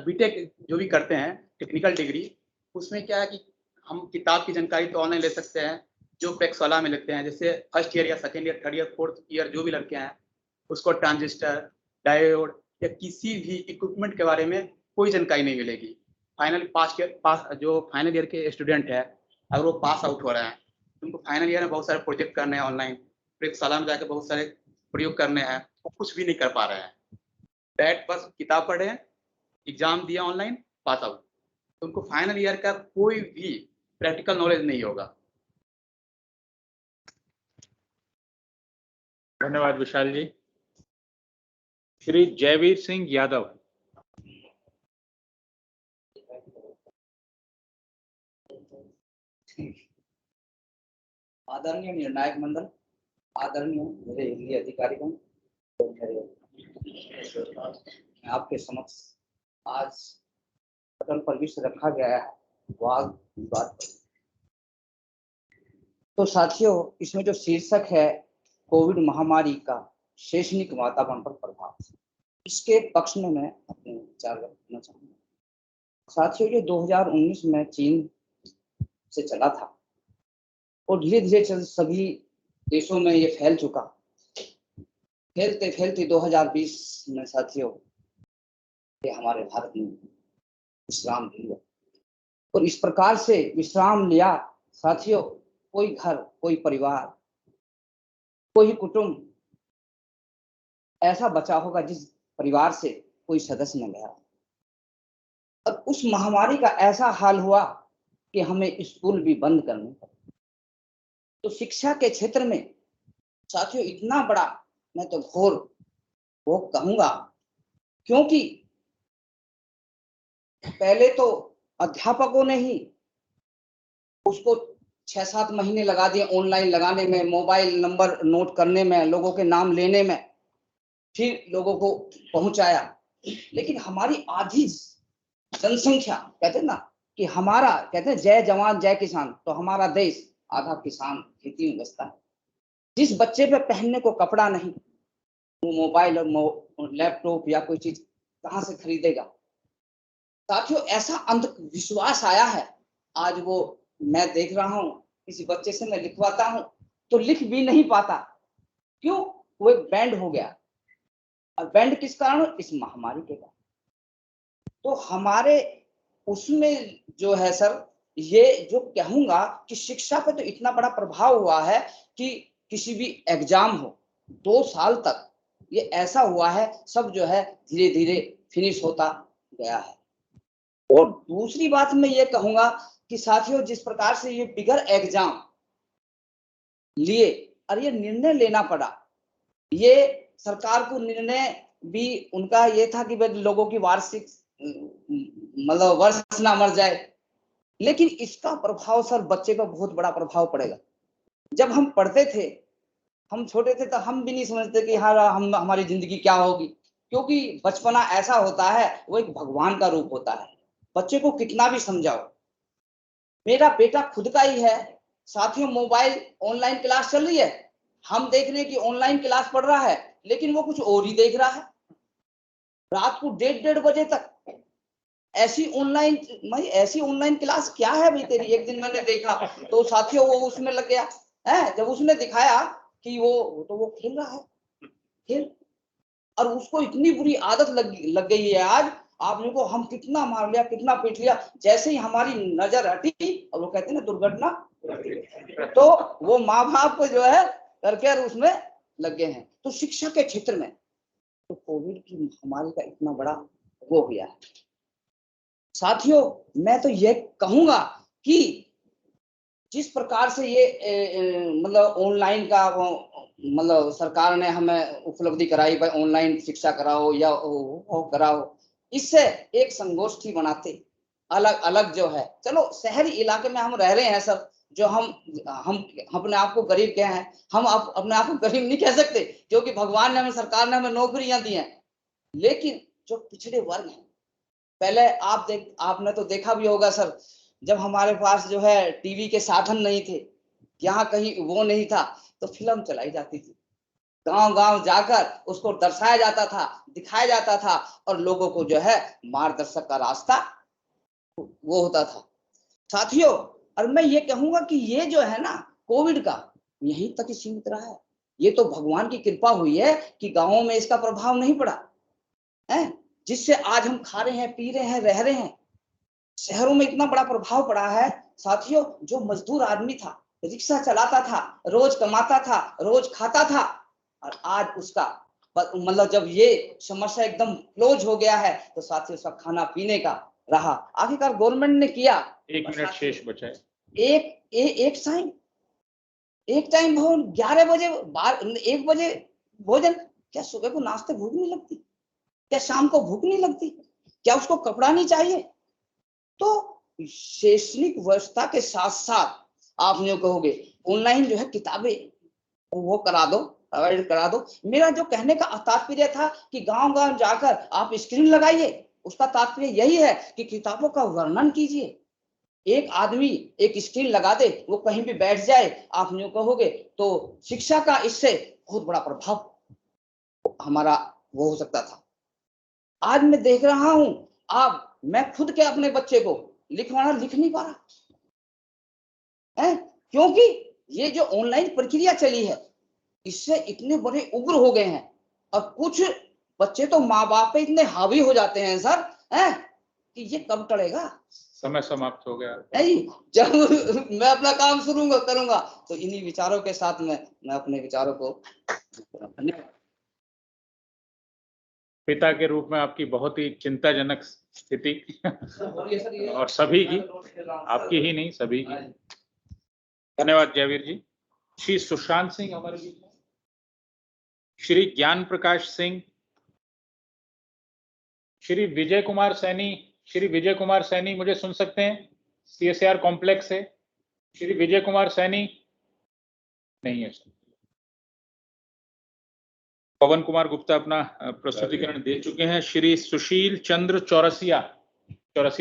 S8: बीटेक जो भी करते हैं टेक्निकल डिग्री, उसमें क्या है कि हम किताब की जानकारी तो ऑनलाइन ले सकते हैं, जो प्रयोगशाला में लेते हैं, जैसे फर्स्ट ईयर या second year, third year, fourth year जो भी लड़के हैं, उसको ट्रांजिस्टर, डायोड या किसी भी इक्विपमेंट के बारे में कोई जानकारी नहीं मिलेगी। फाइनल जो फाइनल ईयर के स्टूडेंट है, अगर वो पास आउट हो रहे हैं, उनको फाइनल ईयर में बहुत सारे प्रोजेक्ट करने हैं, ऑनलाइन प्रयोगशाला में जाकर बहुत सारे प्रयोग करने हैं, वो कुछ भी नहीं कर पा रहे हैं। बैठ बस किताब पढ़े हैं, एग्जाम दिया ऑनलाइन, पास आउट। तो उनको फाइनल ईयर का कोई भी प्रैक्टिकल नॉलेज नहीं होगा।
S1: धन्यवाद विशाल जी। श्री जयवीर सिंह यादव।
S9: आदरणीय निर्णायक मंडल, आदरणीय मेरे हिंदी अधिकारीगण, मैं आपके समक्ष आज सदन पर विषय रखा गया है वाद विवाद। तो साथियों, इसमें जो शीर्षक है कोविड महामारी का शैक्षणिक वातावरण पर प्रभाव, इसके पक्ष में मैं अपने विचार व्यक्त करना चाहूंगा। साथियों, ये 2019 में चीन से चला था और धीरे धीरे सभी देशों में ये फैल चुका। फैलते फैलते 2020 में साथियों ये हमारे भारत में विश्राम लिया और इस प्रकार से विश्राम लिया साथियों, कोई घर, कोई परिवार, कोई कुटुंब ऐसा बचा होगा जिस परिवार से कोई सदस्य न गया। और उस महामारी का ऐसा हाल हुआ कि हमें स्कूल भी बंद करने पड़े। तो शिक्षा के क्षेत्र में साथियों इतना बड़ा, मैं तो घोर वो कहूंगा, क्योंकि पहले तो अध्यापकों ने ही उसको 6-7 महीने लगा दिए ऑनलाइन लगाने में, मोबाइल नंबर नोट करने में, लोगों के नाम लेने में, फिर लोगों को पहुंचाया। लेकिन हमारी आधी जनसंख्या, कहते हैं ना कि हमारा, कहते हैं जय जवान जय किसान, तो हमारा देश आधा किसान खेती में बसता है। जिस बच्चे पे पहनने को कपड़ा नहीं, वो मोबाइल और लैपटॉप या कोई चीज कहाँ से खरीदेगा। साथियों ऐसा अंधविश्वास आया है, आज वो मैं देख रहा हूँ, किसी बच्चे से मैं लिखवाता हूँ तो लिख भी नहीं पाता। क्यों? वो एक बैंड हो गया। और बैंड किस कारण? इस महामारी के कारण। तो हमारे उसमें जो है सर, ये जो कहूंगा कि शिक्षा पे तो इतना बड़ा प्रभाव हुआ है कि किसी भी एग्जाम हो 2 साल तक ये ऐसा हुआ है, सब जो है धीरे धीरे फिनिश होता गया है। और दूसरी बात मैं ये कहूंगा कि साथियों जिस प्रकार से ये बिगर एग्जाम लिए और ये निर्णय लेना पड़ा, ये सरकार को निर्णय भी उनका ये था कि भाई लोगों की वार्षिक मतलब वर्ष ना मर जाए, लेकिन इसका प्रभाव सर बच्चे पर बहुत बड़ा प्रभाव पड़ेगा। जब हम पढ़ते थे, हम छोटे थे तो हम भी नहीं समझते कि हाँ हम हमारी जिंदगी क्या होगी, क्योंकि बचपना ऐसा होता है, वो एक भगवान का रूप होता है। बच्चे को कितना भी समझाओ, मेरा बेटा खुद का ही है साथियों, मोबाइल ऑनलाइन क्लास चल रही है, हम देख रहे हैं कि ऑनलाइन क्लास पढ़ रहा है, लेकिन वो कुछ और ही देख रहा है। रात को 1:30 बजे तक ऐसी ऑनलाइन क्लास क्या है भाई तेरी। एक दिन मैंने देखा तो साथियों वो उसमें लग गया है, जब उसने दिखाया कि वो खेल रहा है खेल, और उसको इतनी बुरी आदत लग गई है आज। आपने को हम कितना मार लिया, कितना पीट लिया, जैसे ही हमारी नजर हटी और वो कहते हैं ना दुर्घटना, तो वो माँ बाप को जो है करके उसमें लग गए हैं। तो शिक्षा के क्षेत्र में तो कोविड की महामारी का इतना बड़ा वो गया है। साथियों मैं तो ये कहूंगा कि जिस प्रकार से ये मतलब ऑनलाइन का मतलब सरकार ने हमें उपलब्धि कराई, भाई ऑनलाइन शिक्षा कराओ या वो कराओ, इससे एक संगोष्ठी बनाते अलग अलग जो है, चलो शहरी इलाके में हम रह रहे हैं सब, जो हम अपने आप को गरीब कहे हैं, हम अपने आप को गरीब नहीं कह सकते, क्योंकि भगवान ने हमें, सरकार ने हमें नौकरियां दी हैं, लेकिन जो पिछड़े वर्ग हैं, पहले आपने तो देखा भी होगा सर, जब हमारे पास जो है टीवी के साधन नहीं थे, यहाँ कहीं वो नहीं था, तो फिल्म चलाई जाती थी, गांव गांव जाकर उसको दर्शाया जाता था, दिखाया जाता था, और लोगों को जो है मार्गदर्शक का रास्ता वो होता था। साथियों और मैं ये कहूंगा कि ये जो है ना कोविड का यहीं तक ही सीमित रहा है। ये तो भगवान की कृपा हुई है कि गांवों में इसका प्रभाव नहीं पड़ा है, जिससे आज हम खा रहे हैं, पी रहे हैं, रह रहे हैं। शहरों में इतना बड़ा प्रभाव पड़ा है साथियों, जो मजदूर आदमी था, रिक्शा चलाता था, रोज कमाता था, रोज खाता था, और आज उसका मतलब जब ये समस्या एकदम क्लोज हो गया है, तो साथियों उसका खाना पीने का रहा। आखिरकार गवर्नमेंट ने किया,
S1: 1 मिनट शेष बचा है,
S9: एक टाइम भोजन 11 बजे 1 बजे भोजन। क्या सुबह को नाश्ते भूख नहीं लगती? क्या शाम को भूख नहीं लगती? क्या उसको कपड़ा नहीं चाहिए? तो शैक्षणिक व्यवस्था के साथ साथ आप यूँ कहोगे ऑनलाइन जो है किताबें वो करा दो, प्रोवाइड करा दो। मेरा जो कहने का तात्पर्य था कि गांव गांव जाकर आप स्क्रीन लगाइए, उसका तात्पर्य यही है कि किताबों का वर्णन कीजिए। एक आदमी एक स्क्रीन लगा दे, वो कहीं भी बैठ जाए, आप यूँ कहोगे तो शिक्षा का इससे बहुत बड़ा प्रभाव हमारा वो हो सकता था। आज मैं देख रहा हूं, अब मैं खुद के अपने बच्चे को लिख नहीं पा रहा है, क्योंकि ये जो ऑनलाइन प्रक्रिया चली है, इससे इतने बड़े उग्र हो गए हैं, और कुछ बच्चे तो माँ बाप पे इतने हावी हो जाते हैं सर हैं कि ये कब टलेगा।
S1: समय समाप्त हो गया।
S9: नहीं, जब मैं अपना काम शुरू करूंगा तो इन्हीं विचारों के साथ मैं अपने विचारों को
S1: पिता के रूप में आपकी बहुत ही चिंताजनक स्थिति और सभी की, आपकी ही नहीं सभी की। धन्यवाद जयवीर जी। श्री सुशांत सिंह हमारे बीच में, श्री ज्ञान प्रकाश सिंह, श्री विजय कुमार सैनी। श्री विजय कुमार सैनी मुझे सुन सकते हैं? CSR कॉम्प्लेक्स से श्री विजय कुमार सैनी नहीं है सर। पवन कुमार गुप्ता अपना प्रस्तुतिकरण दे चुके हैं। श्री सुशील चंद्र चौरसिया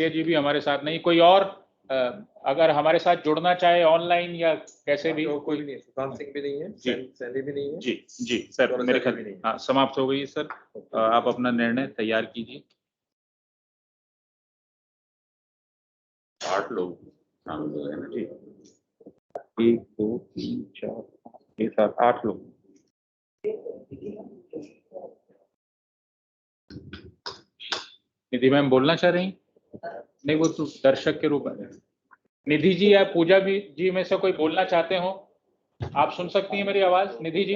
S1: जी भी हमारे साथ नहीं। कोई और अगर हमारे साथ जुड़ना चाहे ऑनलाइन या कैसे भी?
S10: कोई भी नहीं है, सुशांत सिंह भी नहीं है, सैनी भी नहीं है।
S1: जी सर, मेरे ख्याल में हाँ समाप्त हो गई सर। आप अपना निर्णय तैयार कीजिए।
S2: 8 लोग शामिल हो गए ना जी।
S1: 1 2 3 4 5 6 7 8 लोग। निधि मैम बोलना चाह रही? नहीं, वो तो दर्शक के रूप में। निधि जी या पूजा भी जी में से कोई बोलना चाहते हो? आप सुन सकती हैं मेरी आवाज? निधि जी,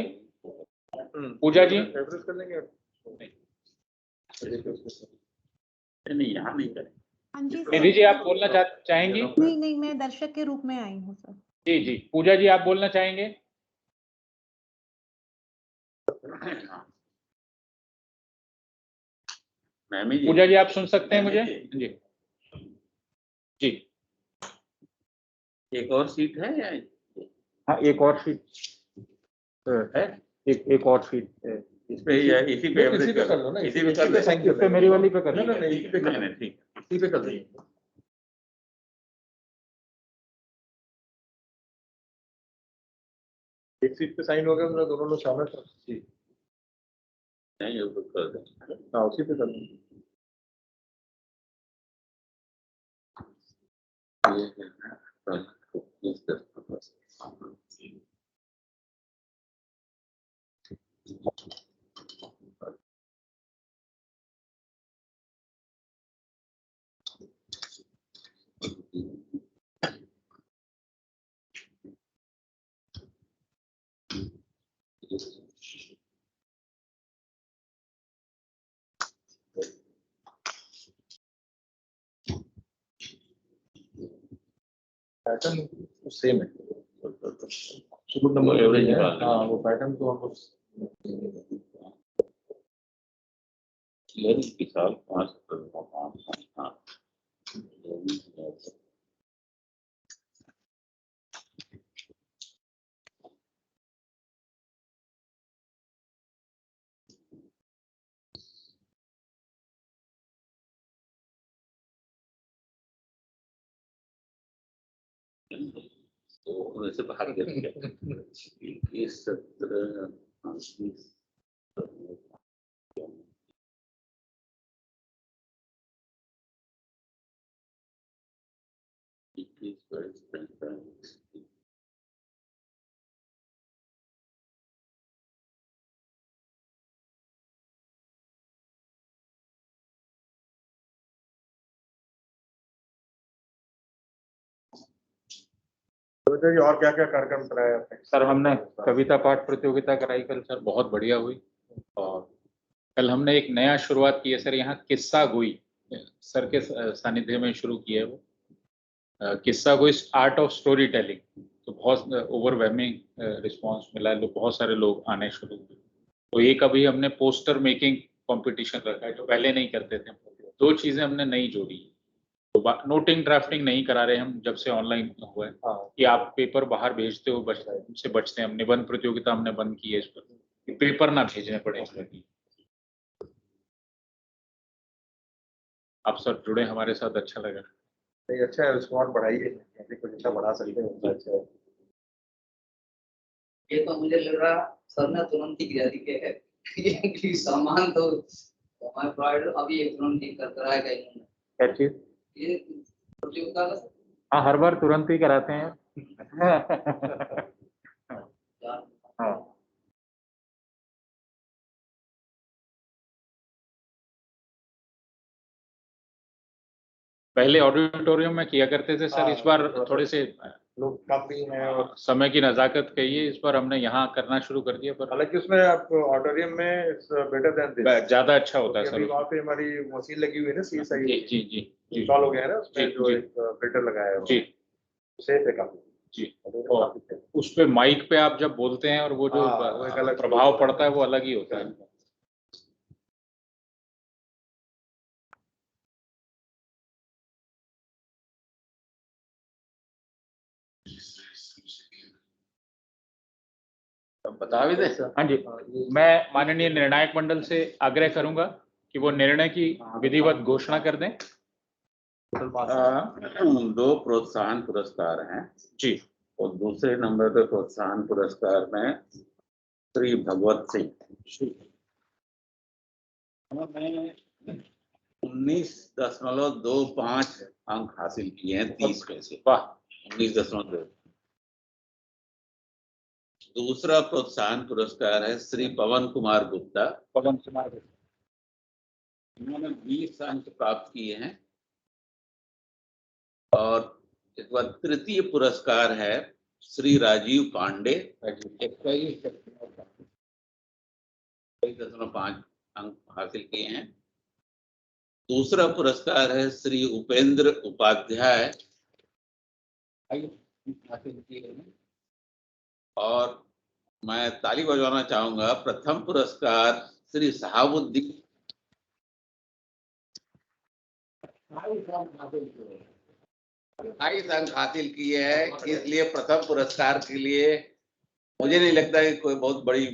S1: पूजा जी?
S10: कर लेंगे
S2: नहीं, यहाँ नहीं करें।
S1: निधि जी आप बोलना चाहेंगी?
S11: नहीं, मैं दर्शक के रूप में आई हूँ सर।
S1: जी। पूजा जी आप बोलना चाहेंगे?
S2: मैमी जी,
S1: पूजा जी आप सुन सकते हैं मुझे? जी जी
S2: एक और सीट है या
S1: हाँ, एक और सीट है, एक और सीट है।
S2: इस पे या इसी पे
S10: इसी पे कर लो ना,
S2: इसी पे कर
S10: पे
S2: ले।
S10: साइन कर
S1: इस पे मेरी वाली पे कर
S10: नहीं नहीं नहीं, इसी पे कर
S2: नहीं नहीं, ठीक है।
S10: इसी पे कर देंगे। एक सीट पे साइन हो गया, मतलब दोनों लोग शामिल कर।
S2: नहीं, वो कर दे।
S10: हाँ, उसी पे कर देंगे।
S2: ये है ना, तो इस तरह बस।
S10: पैटर्न सेम है, सूट नंबर
S2: एवरेज
S10: है।
S2: निकालना।
S10: हाँ, वो पैटर्न तो हमको
S2: की साल 5 हाँ। तो वैसे बाहर गए 17
S10: जी। और क्या क्या कार्यक्रम कराया आपने?
S1: सर हमने कविता पाठ प्रतियोगिता कराई कल सर, बहुत बढ़िया हुई। और कल हमने एक नया शुरुआत की है सर, यहाँ किस्सा गोई सर के सानिध्य में शुरू की है वो। किस्सा गोई आर्ट ऑफ स्टोरी टेलिंग, तो बहुत ओवरवेलमिंग रिस्पांस मिला है, बहुत सारे लोग आने शुरू हुए। तो एक अभी हमने पोस्टर मेकिंग कंपटीशन रखा है, जो पहले नहीं करते थे। 2 चीजें हमने नई जोड़ी। तो नोटिंग ड्राफ्टिंग नहीं करा रहे हम, जब से ऑनलाइन हुआ है कि आप पेपर बाहर भेजते हो, उनसे बचते हैं हम। निबंध प्रतियोगिता हमने बंद की है इस पर, कि पेपर ना भेजने पड़े इस पर। आप सब जुड़े हमारे साथ, अच्छा लगा।
S10: नहीं, अच्छा है, उसको और बढ़ाइए, कुछ अच्छा बढ़ा सकते हैं, उतना अच्छा है।
S9: ये तो मुझे लग रहा सर ने तुरंत ही गिरा दी के है कि सामान तो हमारे प्रोवाइडर अभी एक तुरंत ही कर कराएगा इन्होंने।
S1: क्या चीज?
S9: ये प्रतियोगिता का
S1: हाँ, हर बार तुरंत ही कराते हैं। हाँ, पहले ऑडिटोरियम में किया करते थे सर, इस बार थोड़े से
S10: लोग कम भी हैं और
S1: समय की नजाकत कहिए, इस बार हमने यहाँ करना शुरू कर दिया। पर
S10: हालांकि उसमें आप ऑडिटोरियम में इट्स बेटर देन दिस,
S1: ज्यादा अच्छा होता है
S10: अभी
S1: सर।
S10: वहाँ पे हमारी मशीन लगी हुई है ना, सीएसआई
S1: जी जी जी जी
S10: इंस्टॉल हो गया है ना उसमें,
S1: जी,
S10: जो
S1: जी।
S10: एक फिल्टर लगाया है
S1: जी
S10: सेफ है काफी
S1: जी। और उस पे माइक पे आप जब बोलते हैं और वो जो
S10: हाँ, वो एक अलग
S1: प्रभाव पड़ता है, वो अलग ही होता है।
S2: बता भी दे।
S1: हाँ जी, मैं माननीय निर्णायक मंडल से आग्रह करूंगा कि वो निर्णय की विधिवत घोषणा कर दें।
S2: 2 प्रोत्साहन पुरस्कार हैं
S1: जी।
S2: और दूसरे नंबर पे प्रोत्साहन पुरस्कार में श्री भगवत सिंह उन्होंने 19.25 अंक हासिल किए हैं 30 में से।
S1: वाह।
S2: 19.2। दूसरा प्रोत्साहन पुरस्कार है श्री पवन कुमार गुप्ता।
S1: पवन कुमार
S2: इन्होंने 20 अंक प्राप्त किए हैं। और एक बार तृतीय पुरस्कार है श्री राजीव पांडे, 21.5 अंक हासिल किए हैं। दूसरा पुरस्कार है श्री उपेंद्र उपाध्याय, हासिल किए हैं। और मैं ताली बजवाना चाहूंगा, प्रथम पुरस्कार श्री शहाबुद्दीन 28 अंक हासिल किए हैं, इसलिए प्रथम पुरस्कार के लिए मुझे नहीं लगता कि कोई बहुत बड़ी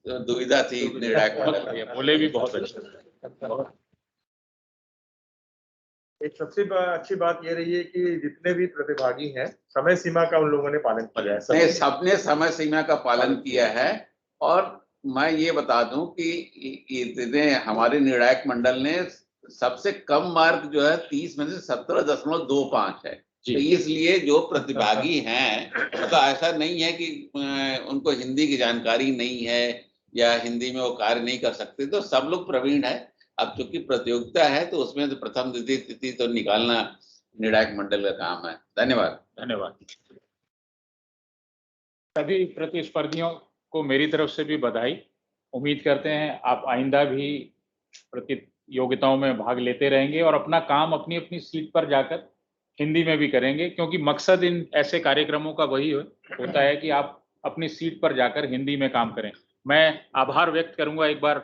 S2: दुविधा थी निर्णायक मंडल में।
S1: बोले भी बहुत अच्छे।
S10: एक सबसे अच्छी बात ये रही है कि जितने भी प्रतिभागी हैं समय सीमा का उन लोगों ने पालन किया है।
S2: नहीं, सबने समय सीमा का पालन किया है। और मैं ये बता दूं कि इतने हमारे निर्णायक मंडल ने सबसे कम मार्क जो है 30 में से 17.25 है। तो इसलिए जो प्रतिभागी हैं तो ऐसा नहीं है कि उनको हिंदी की जानकारी नहीं है या हिंदी में वो कार्य नहीं कर सकते, तो सब लोग प्रवीण है। अब चूंकि प्रतियोगिता है तो उसमें तो प्रथम द्वितीय तृतीय तो निकालना निर्णायक मंडल का काम है। धन्यवाद।
S1: धन्यवाद। सभी प्रतिस्पर्धियों को मेरी तरफ से भी बधाई। उम्मीद करते हैं आप आइंदा भी प्रतियोगिताओं में भाग लेते रहेंगे और अपना काम अपनी अपनी सीट पर जाकर हिंदी में भी करेंगे, क्योंकि मकसद इन ऐसे कार्यक्रमों का वही होता है कि आप अपनी सीट पर जाकर हिंदी में काम करें। मैं आभार व्यक्त करूंगा एक बार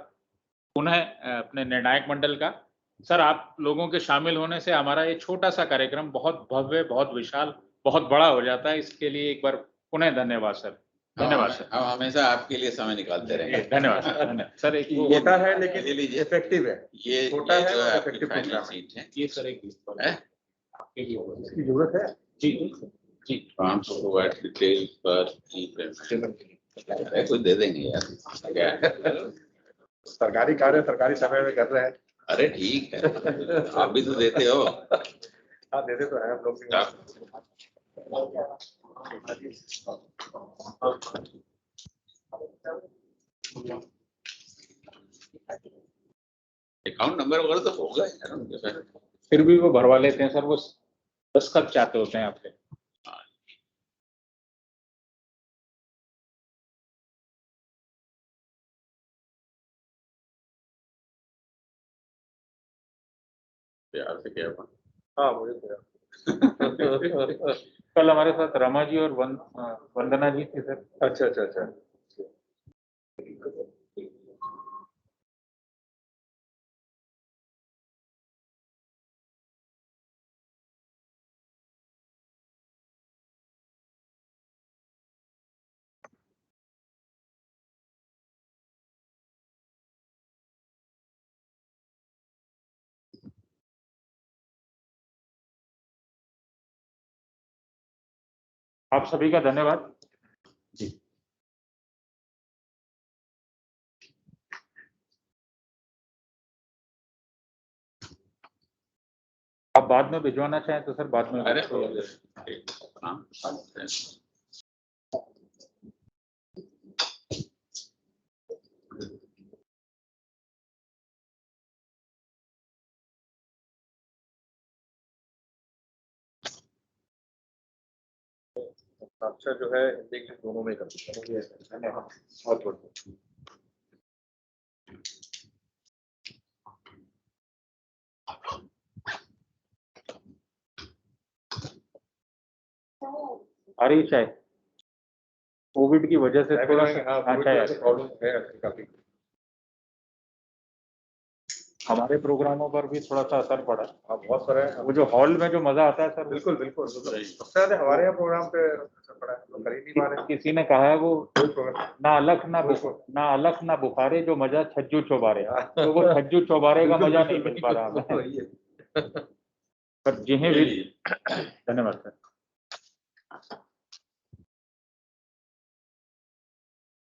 S1: पुनः अपने निर्णायक मंडल का। सर, आप लोगों के शामिल होने से हमारा ये छोटा सा कार्यक्रम बहुत भव्य, बहुत विशाल, बहुत बड़ा हो जाता है। इसके लिए एक बार पुनः धन्यवाद सर। धन्यवाद सर।
S2: हम हमेशा आपके लिए समय निकालते रहेंगे।
S1: धन्यवाद सर। एक
S10: छोटा है लेकिन इफेक्टिव है।
S2: ये
S10: छोटा है और
S2: आपकी
S10: इफेक्टिव
S2: फाइनल
S10: प्रोग्राम है।
S2: सीट है।
S1: ये सर एक आपके लिए होगा।
S10: इसकी जरूरत है
S1: जी जी।
S2: Funds provide details for कुछ दे देंगे यार, क्या है?
S10: सरकारी कार्य सरकारी समय में कर रहे हैं।
S2: अरे ठीक है, आप भी तो देते हो।
S10: हाँ, देते तो है हम लोग भी।
S2: अकाउंट नंबर वगैरह तो होगा यार उनके पास।
S1: फिर भी वो भरवा लेते हैं सर, वो दस्तखत चाहते होते हैं आपके।
S2: प्यार से क्या हुआ?
S10: हाँ, मुझे
S1: कल हमारे साथ रमा जी और वंदना जी थे सर।
S10: अच्छा अच्छा अच्छा।
S1: आप सभी का धन्यवाद जी। आप बाद में भिजवाना चाहें तो सर बाद में।
S2: अरे
S10: अच्छा, जो है हिंदी इंग्लिश दोनों में कर सकते हैं। धन्यवाद बहुत बहुत।
S1: आ रही चाहे कोविड की वजह से थोड़ा सा
S10: प्रॉब्लम है काफी।
S1: हमारे प्रोग्रामों पर भी थोड़ा सा असर पड़ा।
S10: हाँ, बहुत सारा है।
S1: वो जो हॉल में जो मजा आता है सर,
S10: बिल्कुल बिल्कुल। सबसे ज्यादा हमारे यहाँ प्रोग्राम पे असर पड़ा है, लोग खरीद नहीं पा रहे।
S1: किसी ने कहा है वो
S10: प्रोग्राम
S1: ना अलख ना बुखारे जो मजा छज्जू चौबारे, तो वो छज्जू चौबारे का मजा नहीं मिल पा रहा हमें। पर जिन्हें भी धन्यवाद सर।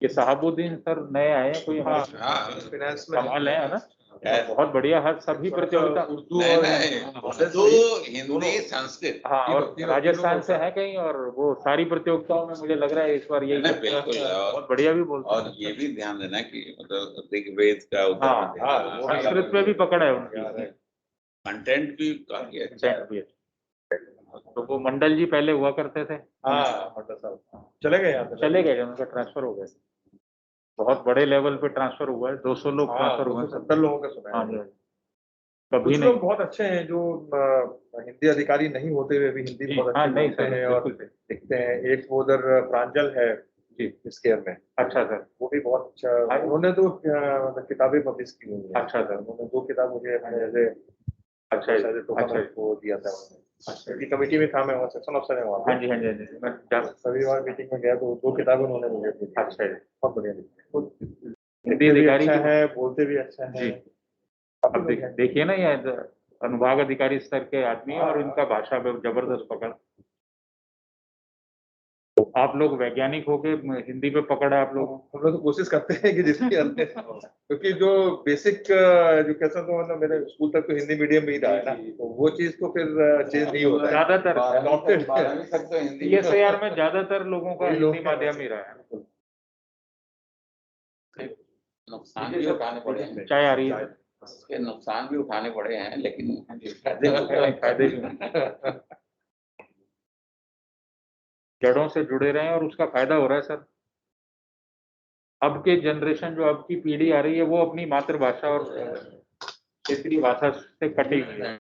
S1: ये साहबुद्दीन सर नए आए हैं, कोई
S10: फाइनेंस में
S2: कमाल
S1: है ना? बहुत बढ़िया है। सभी प्रतियोगिता
S2: उर्दू हिंदी संस्कृत,
S1: हाँ, और राजस्थान से है कहीं, और वो सारी प्रतियोगिताओं में मुझे लग रहा है इस बार यही
S2: बिल्कुल
S1: बहुत बढ़िया भी बोलते हैं।
S2: और ये भी ध्यान देना कि मतलब ऋग्वेद का उदाहरण
S1: संस्कृत में भी पकड़ है उनकी,
S2: कंटेंट भी काफी अच्छा है।
S1: तो वो मंडल जी पहले हुआ करते थे।
S10: हाँ, मंडल साहब चले गए, यहाँ
S1: चले गए, उनका ट्रांसफर हो गया। बहुत बड़े लेवल पे ट्रांसफर हुआ है, 200 लोग ट्रांसफर हुए,
S10: 70 लोगों का सुना है।
S1: कभी
S10: कुछ लोग बहुत अच्छे हैं जो हिंदी अधिकारी नहीं होते हुए भी हिंदी बहुत अच्छे बोलते हैं और लिखते हैं। एक वो उधर प्रांजल है इस केयर में।
S1: अच्छा सर,
S10: वो भी बहुत अच्छा, उन्होंने तो किताबें पब्लिश की हुई हैं।
S1: अच्छा सर,
S10: उन्होंने 2 किताब मुझे अच्छा वो दिया था उन्होंने। अच्छा, कमेटी में था, मैं वहाँ सेक्शन अफसर है वहाँ पे।
S6: हाँ जी हाँ जी हाँ जी, मैं
S10: रविवार मीटिंग में गया तो 2 किताबें उन्होंने मुझे दी।
S6: अच्छा है,
S10: बहुत बढ़िया लिखते
S6: हिंदी अधिकारी
S10: अच्छा
S6: की-
S10: है, बोलते भी अच्छा है।
S6: जी। अब देखिए ना, ये अनुभाग अधिकारी स्तर के आदमी है और इनका भाषा पे जबरदस्त पकड़। आप लोग वैज्ञानिक होके हिंदी पे पकड़ है आप लोगों।
S10: हम लोग तो कोशिश करते हैं कि जिसके अंदर क्योंकि जो बेसिक एजुकेशन तो मतलब मेरे स्कूल तक तो हिंदी मीडियम में ही रहा है ना, तो वो चीज तो फिर चेंज नहीं होता है।
S6: ज्यादातर
S2: बारहवीं तक तो हिंदी
S6: CSIR में ज्यादातर लोगों का हिंदी माध्यम ही रहा है।
S2: नुकसान भी उठाने पड़े हैं,
S6: चाहे आ रही है,
S2: इसके नुकसान भी उठाने पड़े हैं, लेकिन
S6: फायदे भी जड़ों से जुड़े रहे हैं और उसका फायदा हो रहा है सर। अब के जनरेशन, जो अब की पीढ़ी आ रही है, वो अपनी मातृभाषा और क्षेत्रीय भाषा से कटी हुई है।